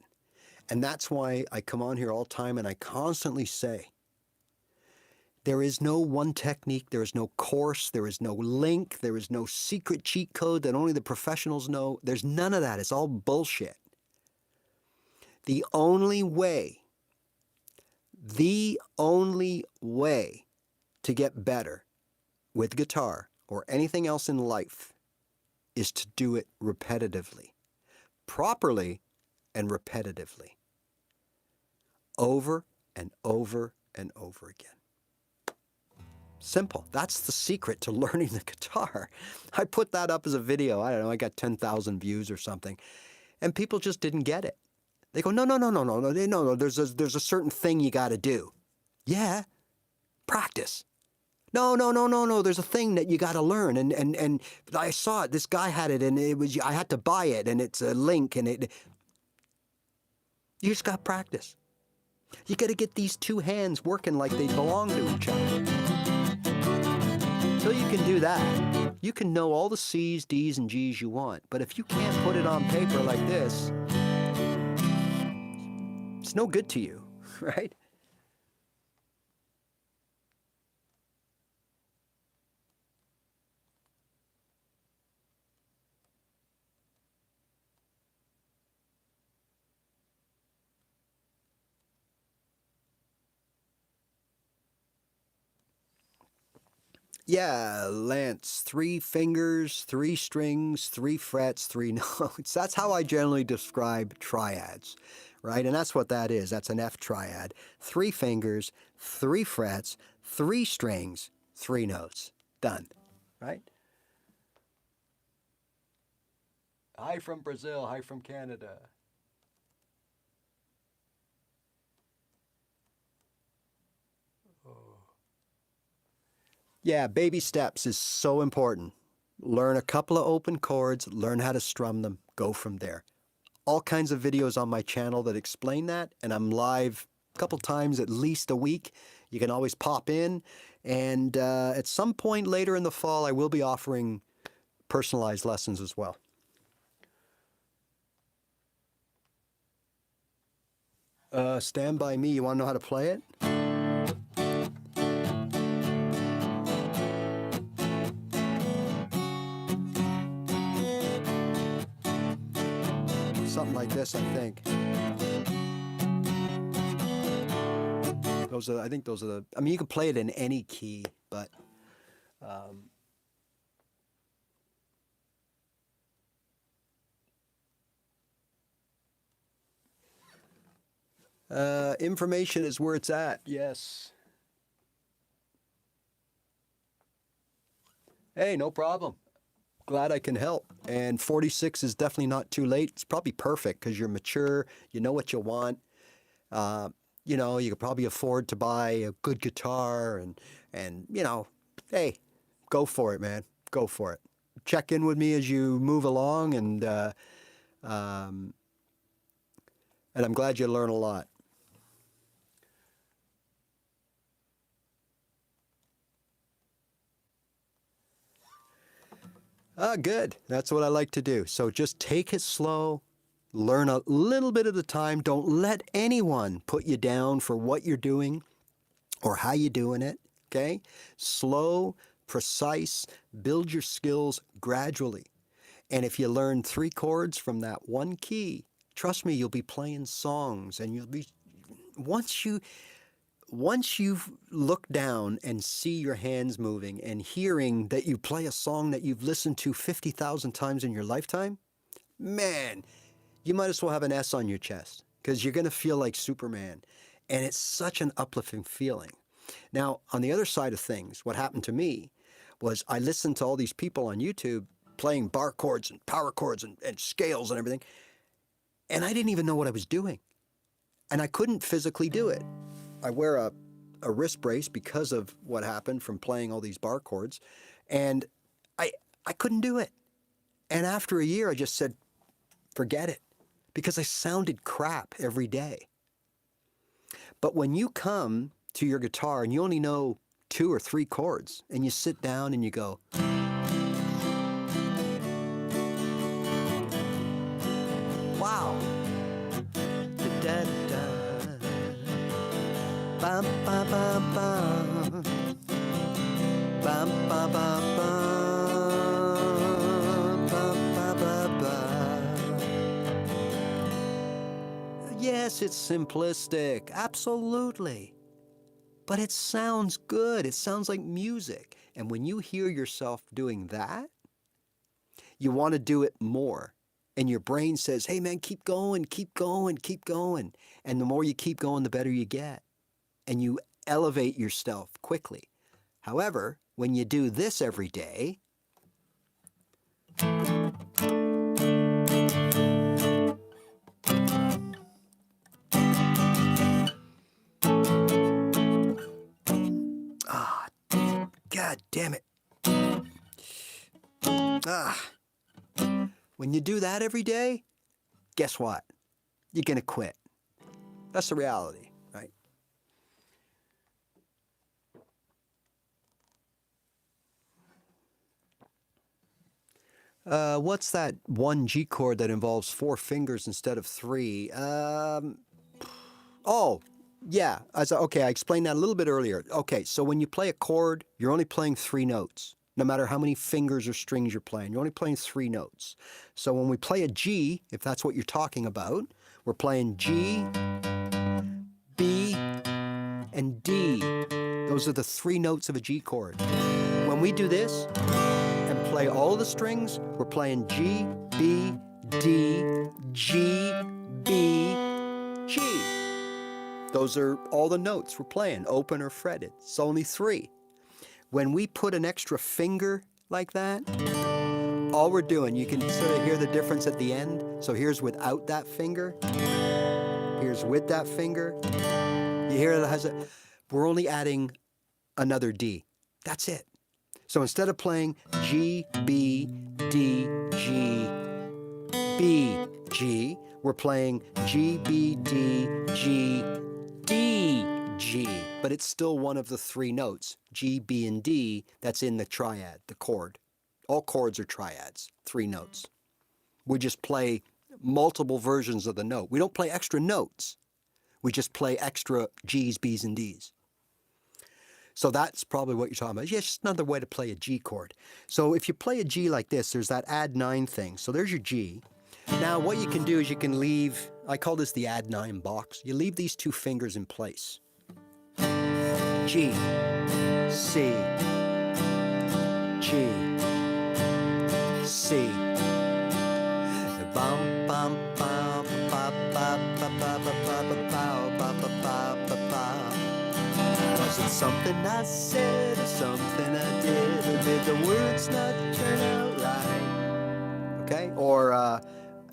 And that's why I come on here all the time and I constantly say, there is no one technique, there is no course, there is no link, there is no secret cheat code that only the professionals know. There's none of that. It's all bullshit. The only way to get better with guitar or anything else in life is to do it repetitively, properly and repetitively, over and over and over again. Simple. That's the secret to learning the guitar. I put that up as a video. I don't know, I got 10,000 views or something. And people just didn't get it. They go, no, there's a certain thing you got to do. Yeah, practice. No, no, no, no, no. There's a thing that you got to learn, and I saw it. This guy had it, and it was I had to buy it, and it's a link, and it. You just got to practice. You got to get these two hands working like they belong to each other. Until you can do that, you can know all the C's, D's, and G's you want. But if you can't put it on paper like this, it's no good to you, right? Yeah, Lance, 3 fingers, 3 strings, 3 frets, 3 notes. That's how I generally describe triads, right? And that's what that is. That's an F triad. 3 fingers, 3 frets, 3 strings, 3 notes. Done, right? Hi from Brazil, hi from Canada. Yeah, baby steps is so important. Learn a couple of open chords, learn how to strum them, go from there. All kinds of videos on my channel that explain that, and I'm live a couple times at least a week. You can always pop in, and at some point later in the fall, I will be offering personalized lessons as well. Stand By Me, you want to know how to play it? Something like this, I think. I think those are the, I mean, you can play it in any key, but information is where it's at, yes. Hey, no problem. Glad I can help. And 46 is definitely not too late. It's probably perfect because you're mature, you know what you want. You know, you could probably afford to buy a good guitar and you know, hey, go for it, man. Go for it. Check in with me as you move along, and I'm glad you learn a lot. Good. That's what I like to do. So just take it slow, learn a little bit at a time. Don't let anyone put you down for what you're doing or how you're doing it, okay? Slow, precise, build your skills gradually. And if you learn 3 chords from that one key, trust me, you'll be playing songs, and you'll be, once you look down and see your hands moving and hearing that you play a song that you've listened to 50,000 times in your lifetime, man, you might as well have an S on your chest because you're going to feel like Superman. And it's such an uplifting feeling. Now, on the other side of things, what happened to me was I listened to all these people on YouTube playing bar chords and power chords and scales and everything, and I didn't even know what I was doing. And I couldn't physically do it. I wear a wrist brace because of what happened from playing all these bar chords, and I couldn't do it. And after a year, I just said, forget it, because I sounded crap every day. But when you come to your guitar and you only know 2 or 3 chords, and you sit down and you go, wow, da-da-da. Bum, bum, bum, bum. Bum, bum, bum, bum. Bum, bum, bum, bum. Yes, it's simplistic, absolutely. But it sounds good. It sounds like music. And when you hear yourself doing that, you want to do it more. And your brain says, hey man, keep going, keep going, keep going. And the more you keep going, the better you get. And you elevate yourself quickly. However, when you do this every day, God damn it. Ah. When you do that every day, guess what? You're going to quit. That's the reality, right? What's that one G chord that involves 4 fingers instead of 3? Oh, yeah. Okay, I explained that a little bit earlier. Okay, so when you play a chord, you're only playing 3 notes. No matter how many fingers or strings you're playing, you're only playing 3 notes. So when we play a G, if that's what you're talking about, we're playing G, B, and D. Those are the 3 notes of a G chord. When we do this and play all the strings, we're playing G, B, D, G, B, G. Those are all the notes we're playing, open or fretted. It's only 3. When we put an extra finger like that, all we're doing, you can sort of hear the difference at the end. So here's without that finger. Here's with that finger. You hear it has a, we're only adding another D. That's it. So instead of playing G, B, D, G, B, G, we're playing G, B, D, G, D, G. But it's still one of the 3 notes, G, B, and D, that's in the triad, the chord. All chords are triads, 3 notes. We just play multiple versions of the note. We don't play extra notes. We just play extra G's, B's, and D's. So that's probably what you're talking about. It's just another way to play a G chord. So if you play a G like this, there's that add 9 thing. So there's your G. Now what you can do is you can leave, I call this the add 9 box. You leave these 2 fingers in place. G, C, G, C. Bum, bum, bum, ba, ba, ba, ba, ba, ba, ba, ba, ba, ba, ba. Was it something I said or something I did, or did the words not turn out right? Okay, or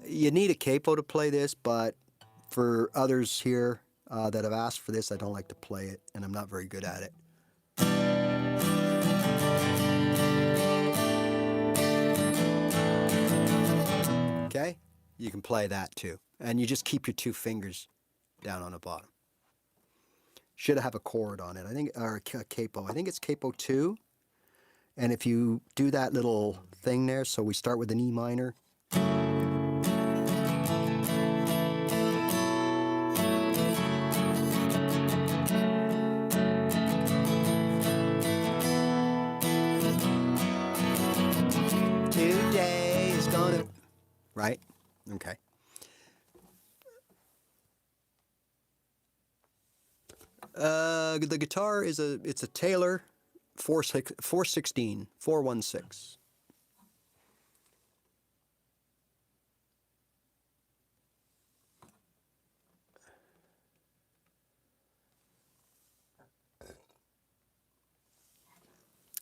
you need a capo to play this, but for others here that have asked for this, I don't like to play it, and I'm not very good at it. Okay, you can play that too, and you just keep your 2 fingers down on the bottom. Should have a chord on it, I think, or a capo. I think it's capo 2. And if you do that little thing there, so we start with an E minor. Today is gonna, right? Okay. The guitar is it's a Taylor 416.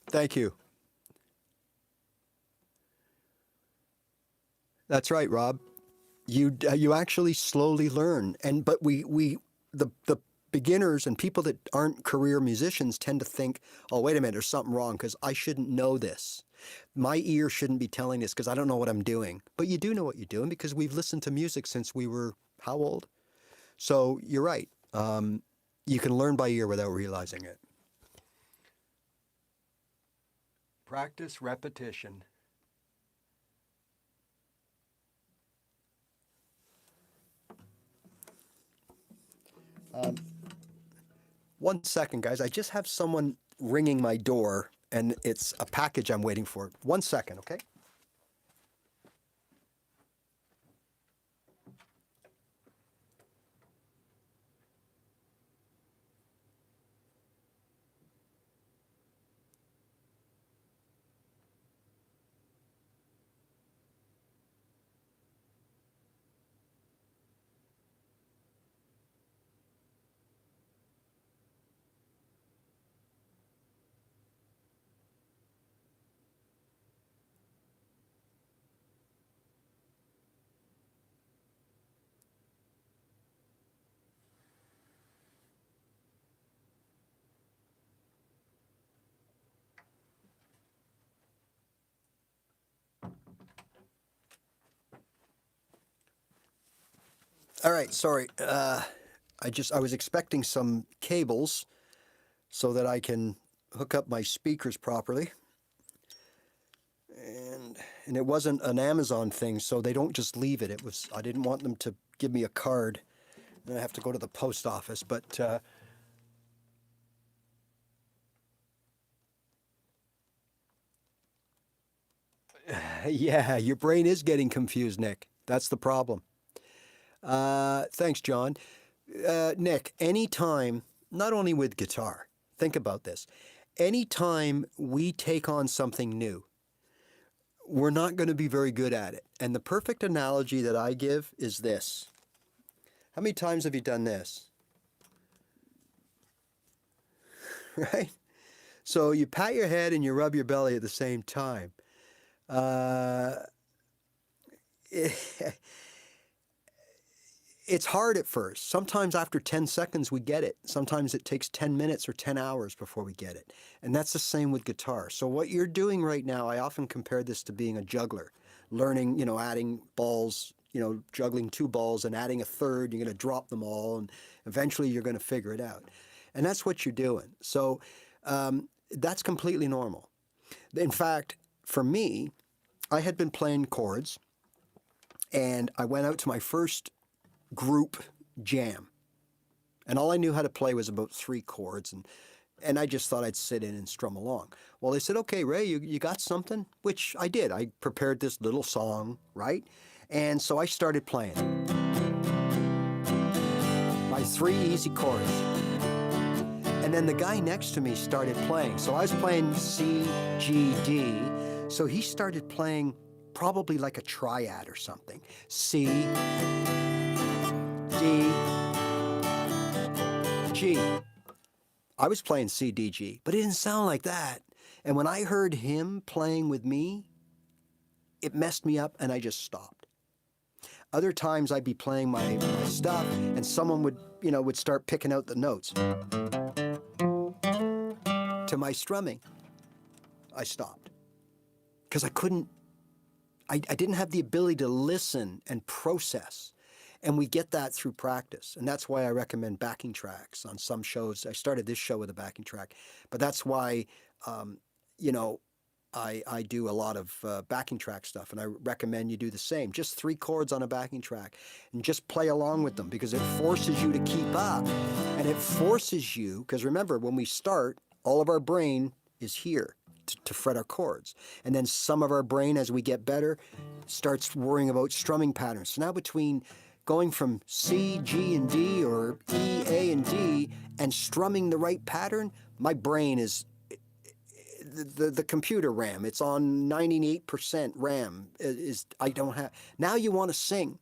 Thank you. That's right, Rob. You actually slowly learn, but the beginners and people that aren't career musicians tend to think, oh, wait a minute, there's something wrong because I shouldn't know this. My ear shouldn't be telling this because I don't know what I'm doing. But you do know what you're doing because we've listened to music since we were how old? So you're right. You can learn by ear without realizing it. Practice, repetition. One second, guys. I just have someone ringing my door, and it's a package I'm waiting for. 1 second, okay? All right, sorry. I was expecting some cables so that I can hook up my speakers properly. And it wasn't an Amazon thing, so they don't just leave it. I didn't want them to give me a card and I have to go to the post office. But yeah, your brain is getting confused, Nick. That's the problem. Thanks, John. Nick, anytime, not only with guitar, think about this. Anytime we take on something new, we're not going to be very good at it. And the perfect analogy that I give is this. How many times have you done this? Right? So you pat your head and you rub your belly at the same time. It's hard at first. Sometimes after 10 seconds we get it. Sometimes it takes 10 minutes or 10 hours before we get it. And that's the same with guitar. So what you're doing right now, I often compare this to being a juggler. Learning, adding balls, juggling 2 balls and adding a third. You're going to drop them all and eventually you're going to figure it out. And that's what you're doing. So that's completely normal. In fact, for me, I had been playing chords and I went out to my first group jam. And all I knew how to play was about 3 chords. And I just thought I'd sit in and strum along. Well, they said, okay, Ray, you got something? Which I did. I prepared this little song, right? And so I started playing my 3 easy chords. And then the guy next to me started playing. So I was playing C, G, D. So he started playing probably like a triad or something. C, D, G. I was playing C, D, G, but it didn't sound like that. And when I heard him playing with me, it messed me up and I just stopped. Other times I'd be playing my stuff and someone would start picking out the notes. To my strumming, I stopped. Because I didn't have the ability to listen and process. And we get that through practice. And that's why I recommend backing tracks on some shows. I started this show with a backing track. But that's why, I do a lot of backing track stuff. And I recommend you do the same. Just 3 chords on a backing track. And just play along with them because it forces you to keep up. And it forces you, because remember, when we start, all of our brain is here to fret our chords. And then some of our brain, as we get better, starts worrying about strumming patterns. So now between going from C, G, and D, or E, A, and D, and strumming the right pattern, my brain is, the computer RAM, it's on 98% RAM. I don't have, now you want to sing.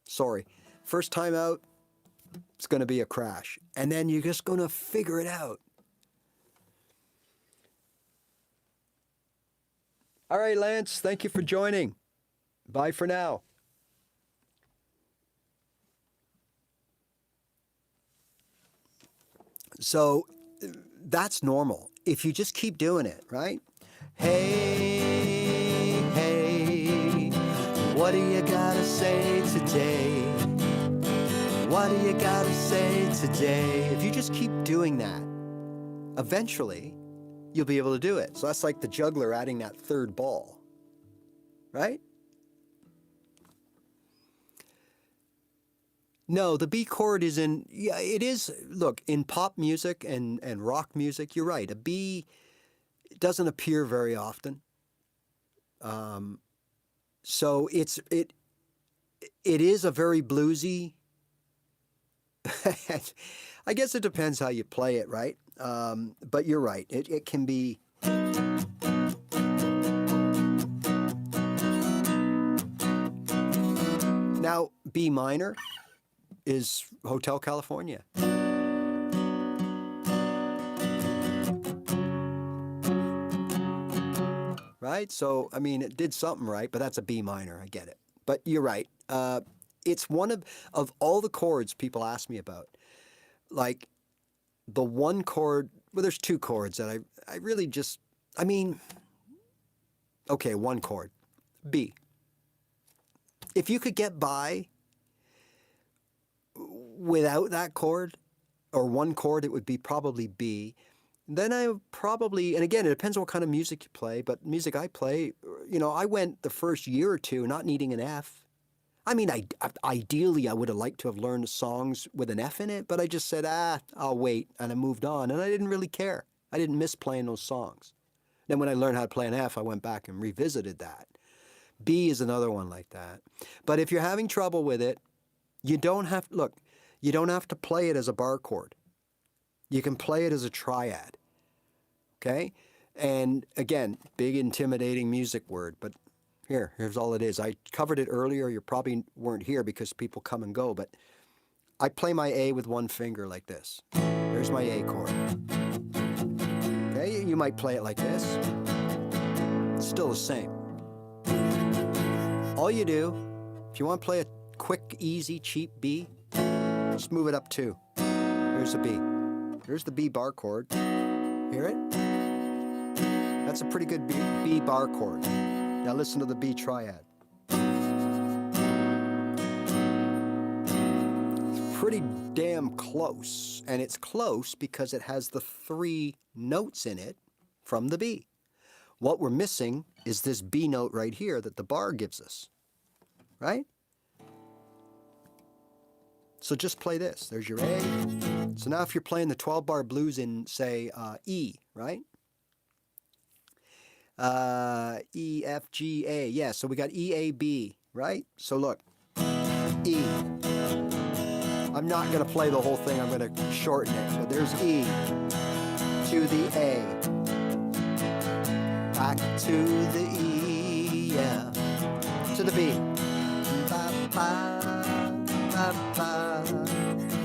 Sorry. First time out, it's going to be a crash. And then you're just going to figure it out. All right, Lance, thank you for joining. Bye for now. So that's normal. If you just keep doing it, right? Hey, hey, what do you gotta say today? What do you gotta say today? If you just keep doing that, eventually you'll be able to do it. So that's like the juggler adding that 3rd ball, right? No, the B chord is yeah, it is, look, in pop music and rock music, you're right. A B doesn't appear very often. So it is a very bluesy, I guess it depends how you play it, right? But you're right, it can be. Now, B minor is Hotel California. Right? So, I mean, it did something right, but that's a B minor. I get it. But you're right. It's one of all the chords people ask me about. Like, the one chord, well, there's 2 chords that I really just, okay, 1 chord, B. If you could get by without that chord, or one chord, it would be probably B. Then I would probably, and again, it depends on what kind of music you play, but music I play, you know, I went the first year or two not needing an F. I mean, ideally, I would have liked to have learned songs with an F in it, but I just said, I'll wait, and I moved on, and I didn't really care. I didn't miss playing those songs. Then when I learned how to play an F, I went back and revisited that. B is another one like that. But if you're having trouble with it, you don't have, look, you don't have to play it as a bar chord. You can play it as a triad, okay? And again, big intimidating music word, but here's all it is. I covered it earlier. You probably weren't here because people come and go, but I play my A with one finger like this. There's my A chord. Okay, you might play it like this. It's still the same. All you do, if you want to play a quick, easy, cheap B, just move it up 2. Here's a B. Here's the B bar chord. Hear it? That's a pretty good B bar chord. Now listen to the B triad. It's pretty damn close. And it's close because it has the 3 notes in it from the B. What we're missing is this B note right here that the bar gives us, right? So just play this. There's your A. So now if you're playing the 12-bar blues in, say, E, right? E, F, G, A. Yeah, so we got E, A, B, right? So look, E. I'm not going to play the whole thing. I'm going to shorten it. But there's E to the A. Back to the E, yeah. To the B. Ba, ba, ba, ba,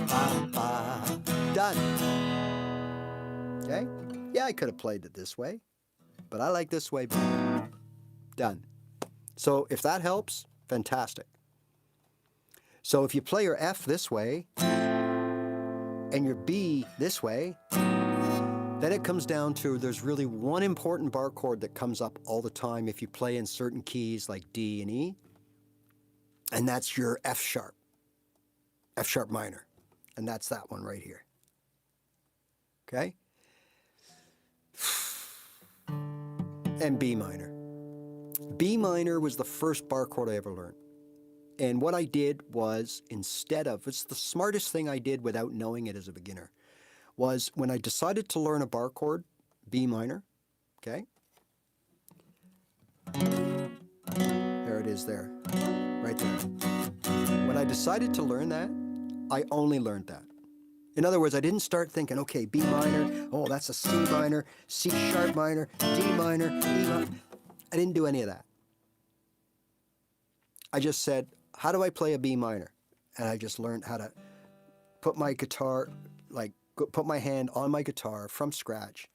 ba, ba. Done. Okay? Yeah, I could have played it this way, but I like this way better. Done. So if that helps, fantastic. So if you play your F this way and your B this way, then it comes down to there's really one important bar chord that comes up all the time if you play in certain keys like D and E, and that's your F sharp minor, and that's that one right here. Okay? And B minor. B minor was the first bar chord I ever learned. And what I did was, instead of, it's the smartest thing I did without knowing it as a beginner, was when I decided to learn a bar chord, B minor, okay? There it is there, right there. When I decided to learn that, I only learned that. In other words, I didn't start thinking, okay, B minor, oh, that's a C minor, C sharp minor, D minor, E minor. I didn't do any of that. I just said, how do I play a B minor? And I just learned how to put my guitar, like put my hand on my guitar from scratch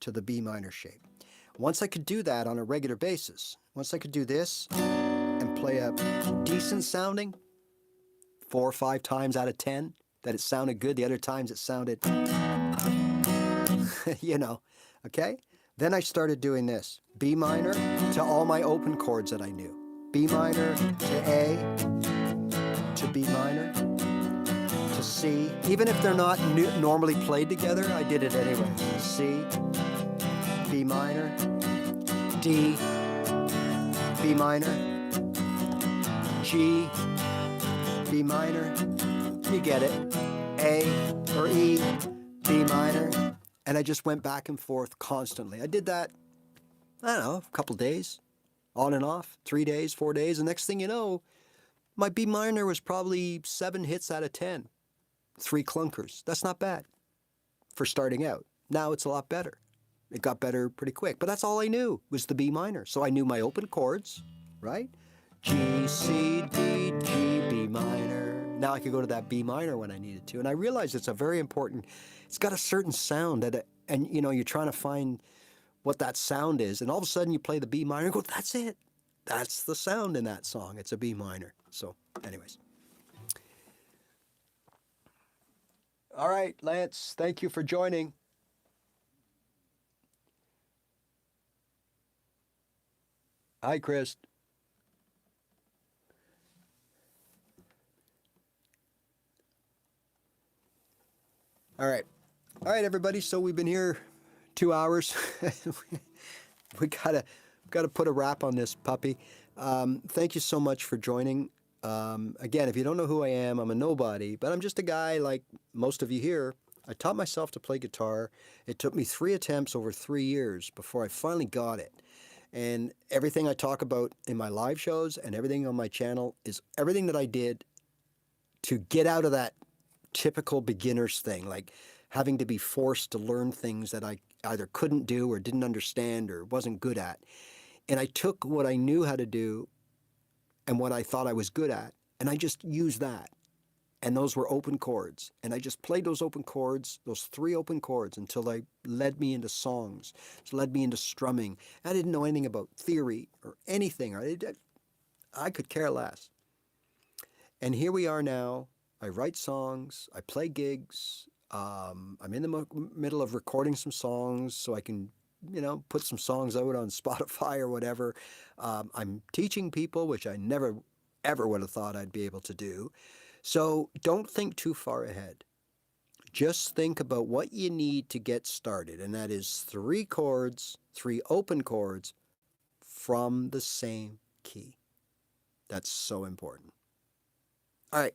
to the B minor shape. Once I could do that on a regular basis, once I could do this and play a decent sounding 4 or 5 times out of 10, that it sounded good, the other times it sounded, you know, okay? Then I started doing this, B minor to all my open chords that I knew. B minor to A, to B minor, to C. Even if they're not normally played together, I did it anyway. C, B minor, D, B minor, G, B minor, you get it, A or E, B minor, and I just went back and forth constantly. I did that, I don't know, a couple days, on and off, 3 days, 4 days, and next thing you know, my B minor was probably 7 hits out of 10, 3 clunkers. That's not bad for starting out. Now it's a lot better. It got better pretty quick, but that's all I knew was the B minor. So I knew my open chords, right? G, C, D, G, B minor. Now I could go to that B minor when I needed to. And I realized it's a very important, it's got a certain sound that, and you know, you're trying to find what that sound is. And all of a sudden you play the B minor and go, that's it. That's the sound in that song. It's a B minor. So anyways. All right, Lance, thank you for joining. Hi, Chris. All right. All right, everybody. So we've been here 2 hours. we gotta put a wrap on this puppy. Thank you so much for joining. Again, if you don't know who I am, I'm a nobody, but I'm just a guy like most of you here. I taught myself to play guitar. It took me 3 attempts over 3 years before I finally got it. And everything I talk about in my live shows and everything on my channel is everything that I did to get out of that typical beginner's thing, like having to be forced to learn things that I either couldn't do or didn't understand or wasn't good at. And I took what I knew how to do and what I thought I was good at, and I just used that. And those were open chords. And I just played those open chords, those 3 open chords, until they led me into songs, led me into strumming. I didn't know anything about theory or anything. I could care less. And here we are now. I write songs. I play gigs. I'm in the middle of recording some songs so I can, put some songs out on Spotify or whatever. I'm teaching people, which I never, ever would have thought I'd be able to do. So don't think too far ahead. Just think about what you need to get started, and that is 3 chords, 3 open chords from the same key. That's so important. All right.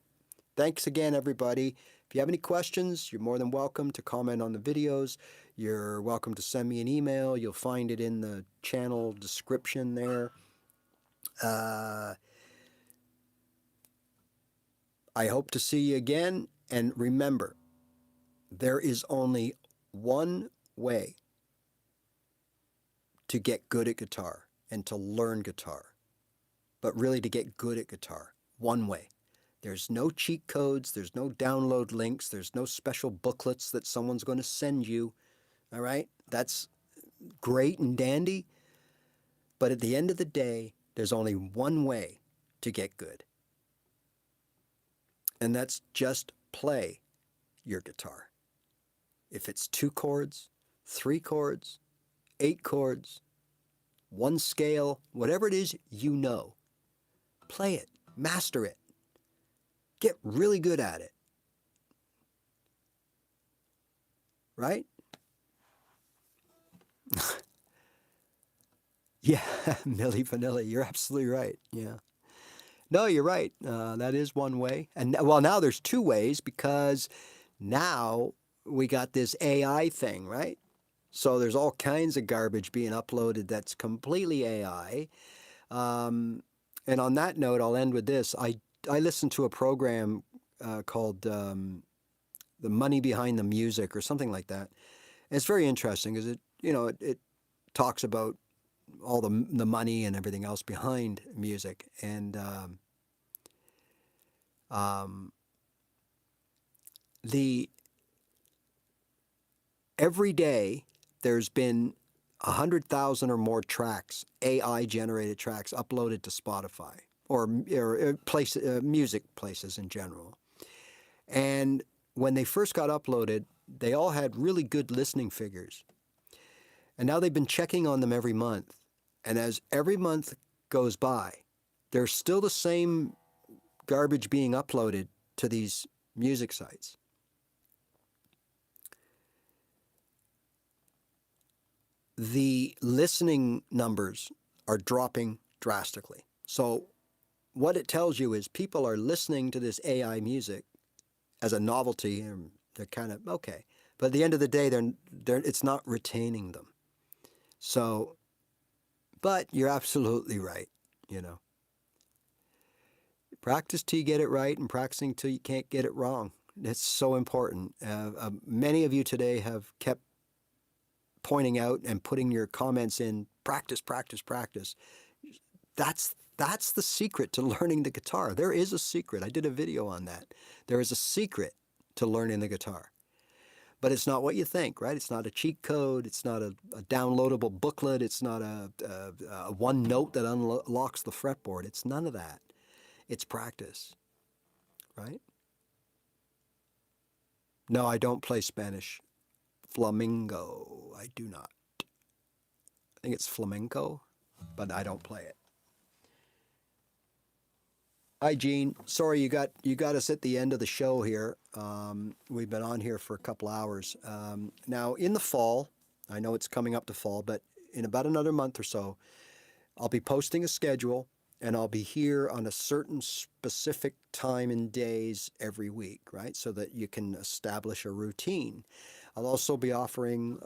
Thanks again, everybody. If you have any questions, you're more than welcome to comment on the videos. You're welcome to send me an email. You'll find it in the channel description there. I hope to see you again. And remember, there is only one way to get good at guitar and to learn guitar, but really to get good at guitar. One way. There's no cheat codes. There's no download links. There's no special booklets that someone's going to send you. All right? That's great and dandy. But at the end of the day, there's only one way to get good. And that's just play your guitar. If it's 2 chords, 3 chords, 8 chords, 1 scale, whatever it is, play it, master it, get really good at it. Right? Yeah, Milli Vanilli, you're absolutely right. Yeah. No, you're right. That is one way. And well, now there's 2 ways, because now we got this AI thing, right? So there's all kinds of garbage being uploaded that's completely AI. And on that note, I'll end with this. I listened to a program called The Money Behind the Music or something like that. And it's very interesting because it talks about all the money and everything else behind music. And every day there's been 100,000 or more tracks, AI-generated tracks, uploaded to Spotify or music places in general. And when they first got uploaded, they all had really good listening figures. And now they've been checking on them every month. And as every month goes by, there's still the same garbage being uploaded to these music sites. The listening numbers are dropping drastically. So what it tells you is people are listening to this AI music as a novelty, and they're kind of okay. But at the end of the day, it's not retaining them. So, but you're absolutely right, Practice till you get it right, and practicing till you can't get it wrong. It's so important. Many of you today have kept pointing out and putting your comments in, practice, practice, practice. That's the secret to learning the guitar. There is a secret. I did a video on that. There is a secret to learning the guitar. But it's not what you think, right? It's not a cheat code. It's not a downloadable booklet. It's not a one note that unlocks the fretboard. It's none of that. It's practice, right? No, I don't play Spanish. Flamenco, I do not. I think it's flamenco, but I don't play it. Hi, Gene. Sorry you got us at the end of the show here. We've been on here for a couple hours. Now, in the fall, I know it's coming up to fall, but in about another month or so, I'll be posting a schedule, and I'll be here on a certain specific time and days every week, right? So that you can establish a routine. I'll also be offering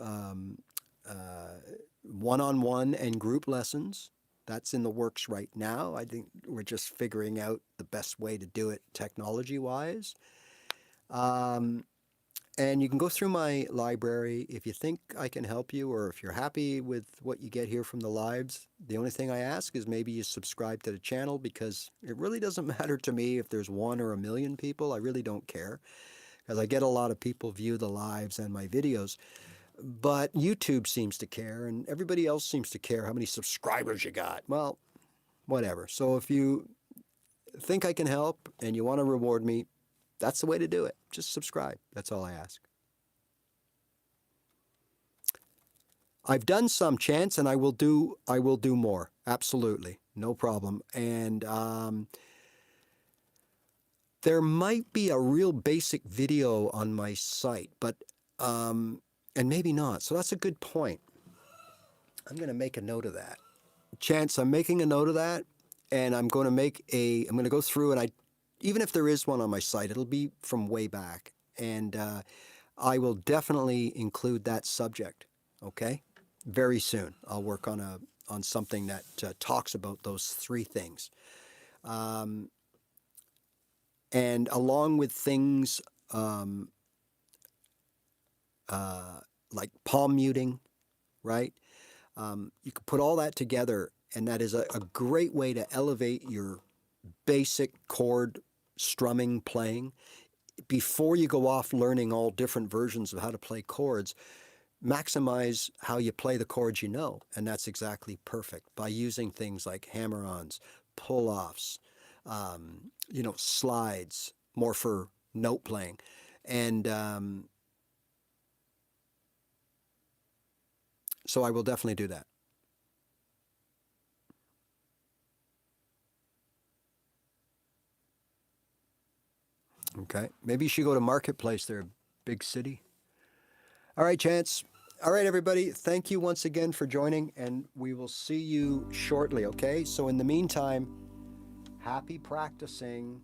one-on-one and group lessons. That's in the works right now. I think we're just figuring out the best way to do it technology-wise. And you can go through my library. If you think I can help you, or if you're happy with what you get here from the lives, the only thing I ask is maybe you subscribe to the channel, because it really doesn't matter to me if there's 1 or 1,000,000 people. I really don't care, because I get a lot of people view the lives and my videos. But YouTube seems to care, and everybody else seems to care how many subscribers you got. Well, whatever. So if you think I can help and you want to reward me, that's the way to do it. Just subscribe. That's all I ask. I've done some, Chance, and I will do more. Absolutely. No problem. And there might be a real basic video on my site, but and maybe not. So that's a good point. I'm going to make a note of that. Chance, I'm making a note of that, and I'm going to go through, and even if there is one on my site, it'll be from way back, and I will definitely include that subject. Okay, very soon I'll work on something that talks about those 3 things, and along with things like palm muting, right? You can put all that together, and that is a great way to elevate your basic chord strumming playing. Before you go off learning all different versions of how to play chords, maximize how you play the chords you know, and that's exactly perfect by using things like hammer-ons, pull-offs, slides, more for note playing, and so I will definitely do that. Okay. Maybe you should go to Marketplace there, big city. All right, Chance. All right, everybody. Thank you once again for joining, and we will see you shortly, okay? So in the meantime, happy practicing.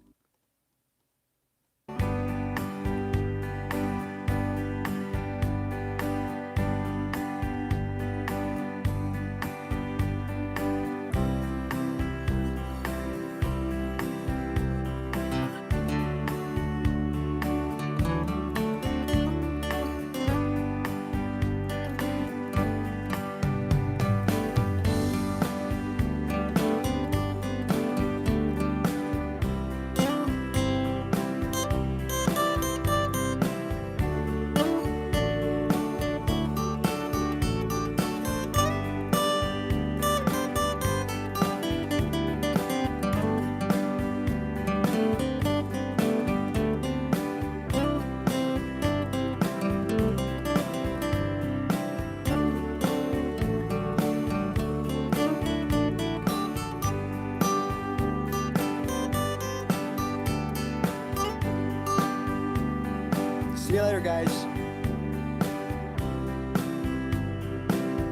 See you later, guys.